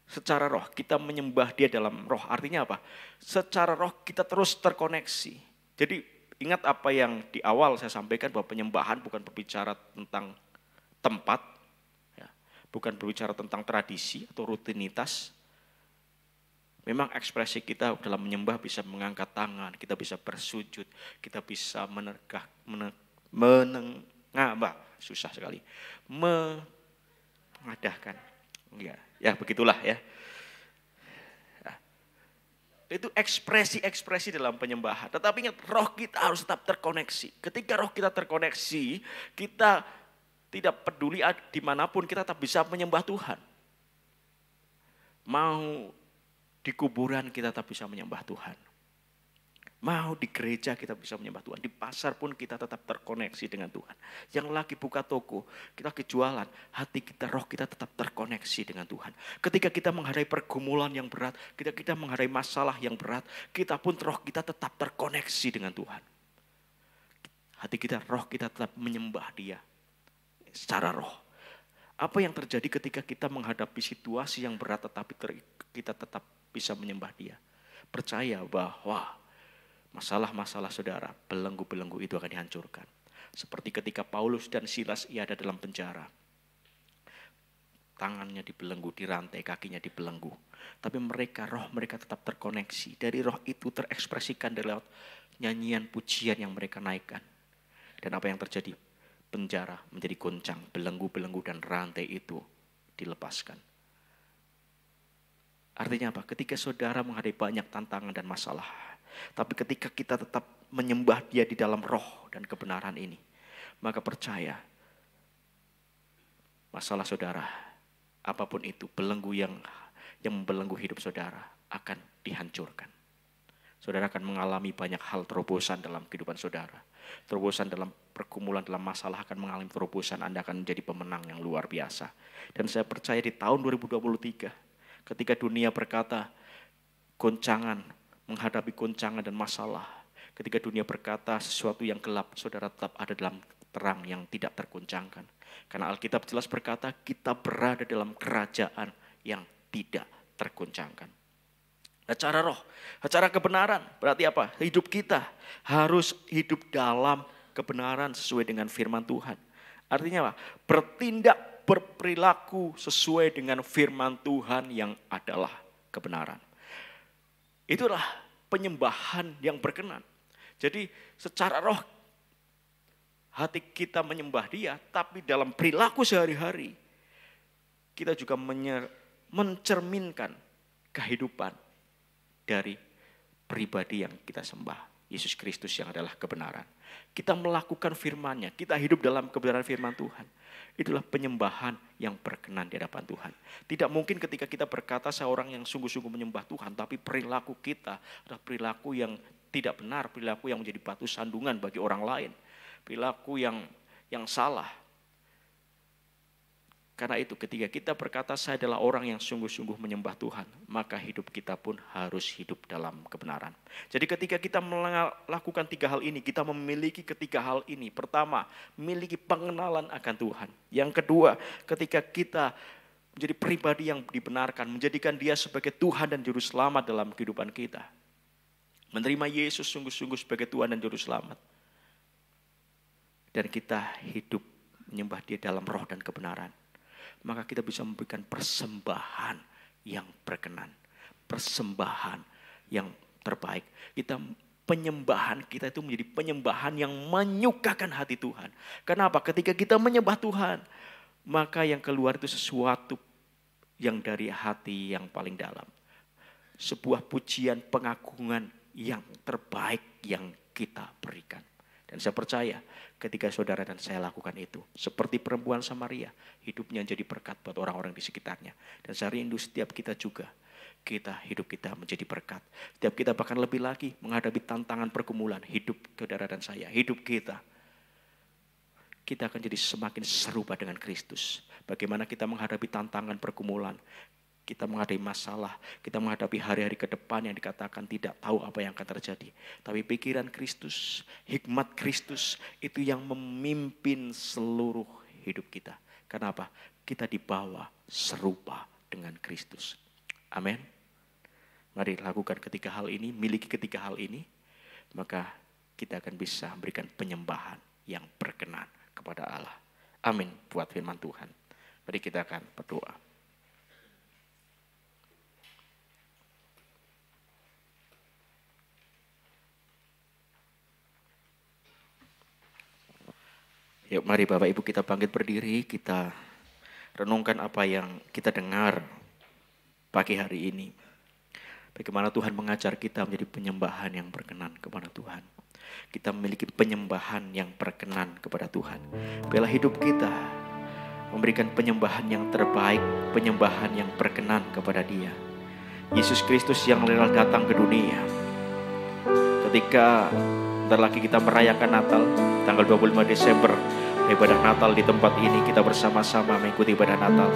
Secara roh, kita menyembah Dia dalam roh. Artinya apa? Secara roh kita terus terkoneksi. Jadi ingat apa yang di awal saya sampaikan bahwa penyembahan bukan berbicara tentang tempat. Ya, bukan berbicara tentang tradisi atau rutinitas. Memang ekspresi kita dalam menyembah bisa mengangkat tangan, kita bisa bersujud, kita bisa susah sekali, mengadahkan. Ya begitulah ya. Itu ekspresi-ekspresi dalam penyembahan. Tetapi ingat, roh kita harus tetap terkoneksi. Ketika roh kita terkoneksi, kita tidak peduli dimanapun kita tetap bisa menyembah Tuhan. Mau di kuburan kita tetap bisa menyembah Tuhan. Mau di gereja kita bisa menyembah Tuhan. Di pasar pun kita tetap terkoneksi dengan Tuhan. Yang lagi buka toko, kita kejualan, hati kita, roh kita tetap terkoneksi dengan Tuhan. Ketika kita menghadapi pergumulan yang berat, ketika kita menghadapi masalah yang berat, kita pun roh kita tetap terkoneksi dengan Tuhan. Hati kita, roh kita tetap menyembah Dia secara roh. Apa yang terjadi ketika kita menghadapi situasi yang berat tetapi kita tetap bisa menyembah Dia? Percaya bahwa masalah-masalah saudara, belenggu-belenggu itu akan dihancurkan. Seperti ketika Paulus dan Silas ada dalam penjara. Tangannya dibelenggu, dirantai, kakinya dibelenggu. Tapi roh mereka tetap terkoneksi. Dari roh itu terekspresikan dari nyanyian pujian yang mereka naikkan. Dan apa yang terjadi? Penjara menjadi goncang, belenggu-belenggu dan rantai itu dilepaskan. Artinya apa? Ketika saudara menghadapi banyak tantangan dan masalah, tapi ketika kita tetap menyembah Dia di dalam roh dan kebenaran ini, maka percaya masalah saudara, apapun itu, belenggu yang membelenggu hidup saudara akan dihancurkan. Saudara akan mengalami banyak hal terobosan dalam kehidupan saudara. Terobosan dalam pergumulan, dalam masalah akan mengalami terobosan. Anda akan menjadi pemenang yang luar biasa. Dan saya percaya di tahun 2023, ketika dunia berkata goncangan, menghadapi goncangan dan masalah. Ketika dunia berkata sesuatu yang gelap, saudara tetap ada dalam terang yang tidak tergoncangkan. Karena Alkitab jelas berkata kita berada dalam kerajaan yang tidak tergoncangkan. Nah, cara roh, cara kebenaran berarti apa? Hidup kita harus hidup dalam kebenaran sesuai dengan firman Tuhan. Artinya apa? Bertindak, berperilaku sesuai dengan firman Tuhan yang adalah kebenaran. Itulah penyembahan yang berkenan. Jadi secara roh hati kita menyembah Dia, tapi dalam perilaku sehari-hari kita juga mencerminkan kehidupan dari pribadi yang kita sembah, Yesus Kristus yang adalah kebenaran. Kita melakukan firman-Nya, kita hidup dalam kebenaran firman Tuhan. Itulah penyembahan yang berkenan di hadapan Tuhan. Tidak mungkin ketika kita berkata seorang yang sungguh-sungguh menyembah Tuhan, tapi perilaku kita adalah perilaku yang tidak benar, perilaku yang menjadi batu sandungan bagi orang lain, perilaku yang salah. Karena itu ketika kita berkata saya adalah orang yang sungguh-sungguh menyembah Tuhan, maka hidup kita pun harus hidup dalam kebenaran. Jadi ketika kita melakukan 3 hal ini, kita memiliki ketiga hal ini. Pertama, memiliki pengenalan akan Tuhan. Yang kedua, ketika kita menjadi pribadi yang dibenarkan, menjadikan Dia sebagai Tuhan dan Juru Selamat dalam kehidupan kita. Menerima Yesus sungguh-sungguh sebagai Tuhan dan Juru Selamat. Dan kita hidup menyembah Dia dalam roh dan kebenaran. Maka kita bisa memberikan persembahan yang berkenan. Persembahan yang terbaik. Penyembahan kita itu menjadi penyembahan yang menyukakan hati Tuhan. Kenapa? Ketika kita menyembah Tuhan, maka yang keluar itu sesuatu yang dari hati yang paling dalam. Sebuah pujian, pengagungan yang terbaik yang kita berikan. Dan saya percaya ketika saudara dan saya lakukan itu, seperti perempuan Samaria, hidupnya jadi berkat buat orang-orang di sekitarnya. Dan saya rindu setiap kita juga, hidup kita menjadi berkat. Setiap kita bahkan lebih lagi menghadapi tantangan pergumulan, hidup saudara dan saya, hidup kita akan jadi semakin serupa dengan Kristus. Bagaimana kita menghadapi tantangan pergumulan, kita menghadapi masalah, kita menghadapi hari-hari ke depan yang dikatakan tidak tahu apa yang akan terjadi. Tapi pikiran Kristus, hikmat Kristus itu yang memimpin seluruh hidup kita. Kenapa? Kita dibawa serupa dengan Kristus. Amin. Mari lakukan ketiga hal ini, miliki ketiga hal ini. Maka kita akan bisa memberikan penyembahan yang berkenan kepada Allah. Amin buat firman Tuhan. Mari kita akan berdoa. Yuk mari Bapak Ibu kita bangkit berdiri, kita renungkan apa yang kita dengar pagi hari ini. Bagaimana Tuhan mengajar kita menjadi penyembahan yang berkenan kepada Tuhan. Kita memiliki penyembahan yang berkenan kepada Tuhan. Biarlah hidup kita memberikan penyembahan yang terbaik, penyembahan yang berkenan kepada Dia. Yesus Kristus yang rela datang ke dunia. Ketika bentar lagi kita merayakan Natal, tanggal 25 Desember, ibadah Natal di tempat ini kita bersama-sama mengikuti ibadah Natal.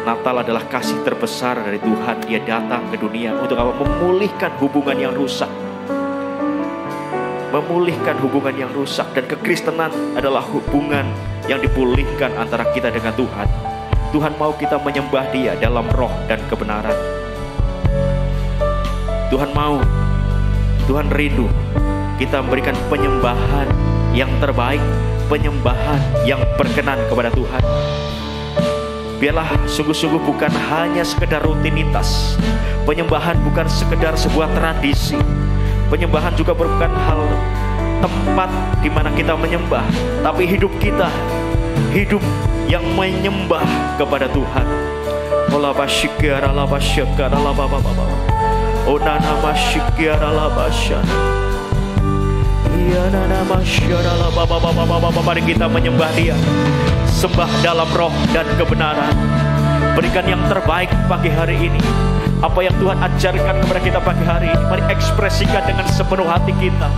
Natal adalah kasih terbesar dari Tuhan. Dia datang ke dunia untuk apa? Memulihkan hubungan yang rusak. Memulihkan hubungan yang rusak. Dan kekristenan adalah hubungan yang dipulihkan antara kita dengan Tuhan. Tuhan mau kita menyembah Dia dalam roh dan kebenaran. Tuhan mau, Tuhan rindu kita memberikan penyembahan yang terbaik, penyembahan yang berkenan kepada Tuhan. Biarlah sungguh-sungguh bukan hanya sekedar rutinitas. Penyembahan bukan sekedar sebuah tradisi. Penyembahan juga bukan hal tempat di mana kita menyembah, tapi hidup kita, hidup yang menyembah kepada Tuhan. Ola basyikara la basyakara la baba baba. Ona nama syikara la basyana. Mari kita menyembah Dia, sembah dalam roh dan kebenaran. Berikan yang terbaik pagi hari ini. Apa yang Tuhan ajarkan kepada kita pagi hari ini, mari ekspresikan dengan sepenuh hati kita.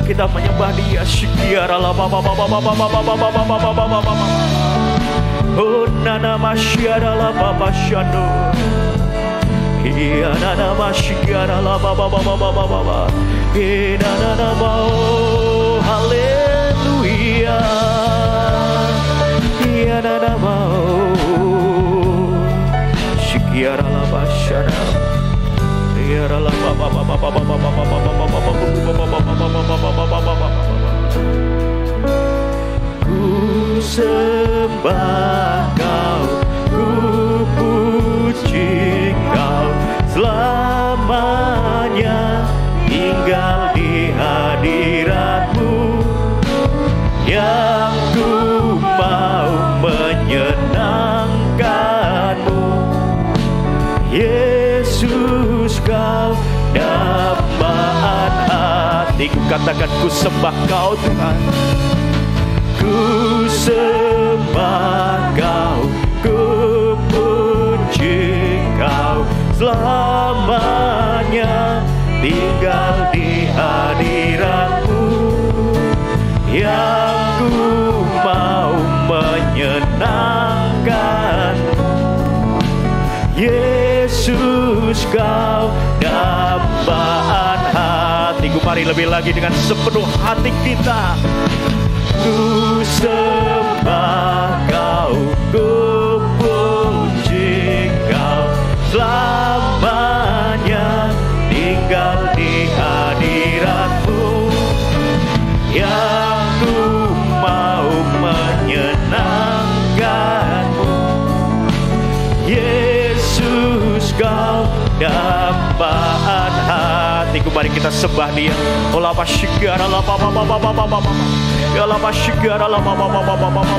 Kita menyembah Dia. Oh nana masyara la baba shano. Iya nana masyara la baba baba baba baba. Haleluya. Ku sembah Kau, ku puji Kau, selamanya tinggal di hadirat-Mu, yang ku mau menyenangkan-Mu. Yesus, Kau dambaan hatiku. Katakan, ku sembah Kau Tuhan. Ku sembah Kau, ku puji Kau, selamanya tinggal di hadirat-Mu, yang ku mau menyenangkan. Yesus, Kau dambaan hatiku. Mari lebih lagi dengan sepenuh hati kita. Ku sembah Kau, ku puji Kau, selamanya tinggal di hadirat-Mu, yang ku mau menyenangkan-Mu. Yesus, Kau dambaan hatiku. Mari kita sembah Dia. Ola pasyikara la pa pa pa pa pa pa pa. Ya la pasyikara la pa pa pa pa pa pa pa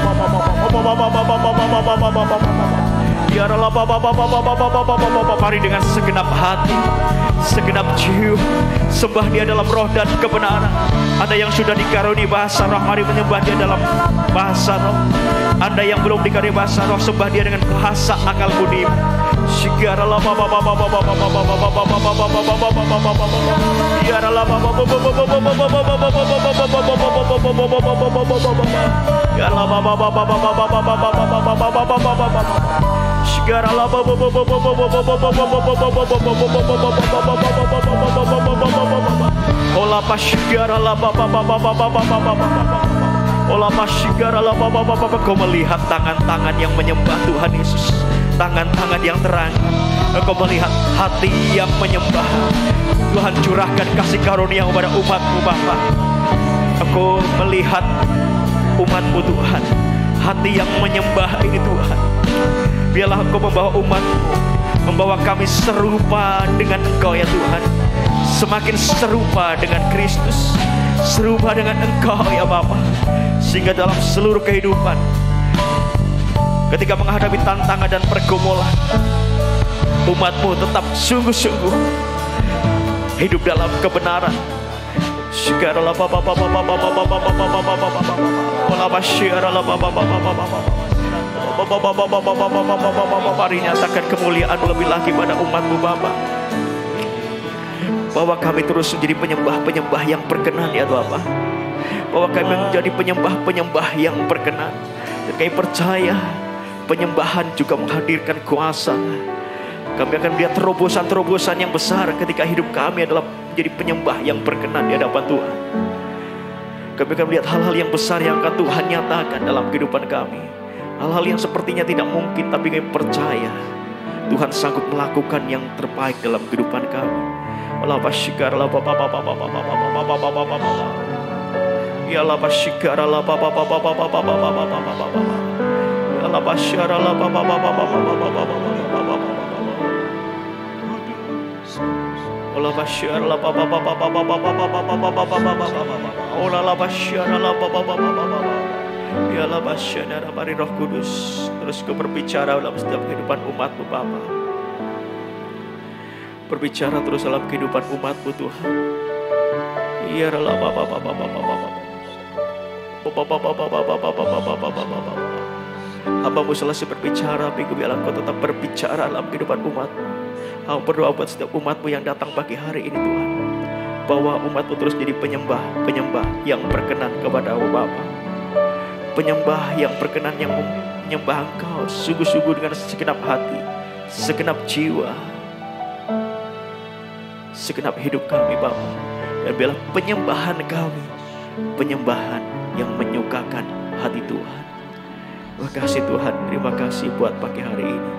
pa. Ya la pa pa pa pa pa pa pa pa. Mari dengan segenap hati, segenap jiwa sembah Dia dalam roh dan kebenaran. Anda yang sudah dikaruniai bahasa roh, mari menyembah Dia dalam bahasa roh. Anda yang belum dikaruniai bahasa roh, sembah Dia dengan bahasa akal budi. Kau melihat tangan-tangan yang menyembah Tuhan Yesus, tangan-tangan yang terang. Engkau melihat hati yang menyembah. Tuhan, curahkan kasih karunia kepada umat-Mu Bapa. Engkau melihat umat-Mu Tuhan, hati yang menyembah ini Tuhan. Biarlah Engkau membawa umat-Mu, membawa kami serupa dengan Engkau ya Tuhan. Semakin serupa dengan Kristus, serupa dengan Engkau ya Bapa. Sehingga dalam seluruh kehidupan, ketika menghadapi tantangan dan pergumulan, umat-Mu tetap sungguh-sungguh hidup dalam kebenaran. Mari nyatakan kemuliaan lebih lagi pada umat-Mu Bapa. Bahwa kami terus menjadi penyembah-penyembah yang berkenan ya Bapa. Bahwa kami menjadi penyembah-penyembah yang berkenan. Dan kami percaya penyembahan juga menghadirkan kuasa. Kami akan melihat terobosan-terobosan yang besar ketika hidup kami adalah menjadi penyembah yang berkenan di hadapan Tuhan. Kami akan melihat hal-hal yang besar yang akan Tuhan nyatakan dalam kehidupan kami. Hal-hal yang sepertinya tidak mungkin, tapi kami percaya Tuhan sanggup melakukan yang terbaik dalam kehidupan kami. Allah basyikar Allah papa papa papa papa papa papa papa. Ya Allah basyikar Allah papa papa papa papa papa papa. Ya Allah basyikar Allah papa papa papa papa papa. Allah basyikar Allah papa papa papa papa papa papa. Allah basyikar Allah papa papa papa. Ya Allah basyikar mari Roh Kudus terus berbicara dalam setiap kehidupan umat-Mu Bapa. Berbicara terus dalam kehidupan umat-Mu Tuhan. Ya Allah Bapa Bapa Bapa Bapa. Hamba-Mu selesai berbicara, biarlah Engkau tetap berbicara dalam kehidupan umat-Mu. Hamba berdoa buat setiap umat-Mu yang datang pagi hari ini Tuhan, bahwa umat-Mu terus jadi penyembah yang berkenan kepada-Mu Bapa. Penyembah yang berkenan, yang menyembah Engkau sungguh-sungguh dengan segenap hati, segenap jiwa, segenap hidup kami Bapa. Dan biarlah penyembahan kami, penyembahan yang menyukakan hati Tuhan. Terima kasih Tuhan, terima kasih buat pagi hari ini.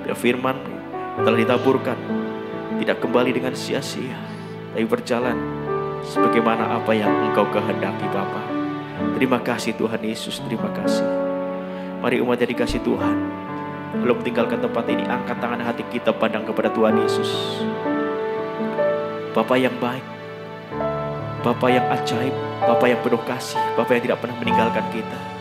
Biar firman telah ditaburkan tidak kembali dengan sia-sia, tapi berjalan sebagaimana apa yang Engkau kehendaki Bapa. Terima kasih Tuhan Yesus, terima kasih. Mari umat yang dikasih Tuhan, belum tinggalkan tempat ini, angkat tangan hati kita pandang kepada Tuhan Yesus. Bapa yang baik, Bapa yang ajaib, Bapa yang penuh kasih, Bapa yang tidak pernah meninggalkan kita.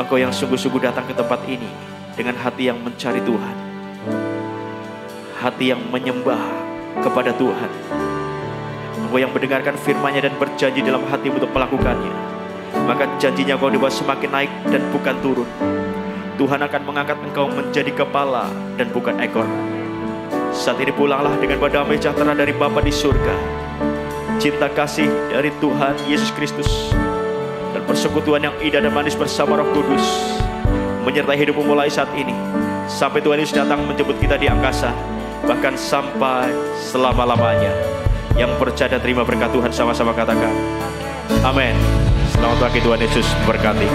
Engkau yang sungguh-sungguh datang ke tempat ini dengan hati yang mencari Tuhan, hati yang menyembah kepada Tuhan. Engkau yang mendengarkan firman-Nya dan berjanji dalam hatimu untuk melakukannya. Maka janjinya Engkau dibuat semakin naik dan bukan turun. Tuhan akan mengangkat engkau menjadi kepala dan bukan ekor. Saat ini pulanglah dengan damai sejahtera dari Bapa di surga, cinta kasih dari Tuhan Yesus Kristus, dan persekutuan yang indah dan manis bersama Roh Kudus menyertai hidupmu mulai saat ini sampai Tuhan Yesus datang menjemput kita di angkasa, bahkan sampai selama-lamanya. Yang percaya dan terima berkat Tuhan sama-sama katakan amin. Selamat pagi, Tuhan Yesus berkati.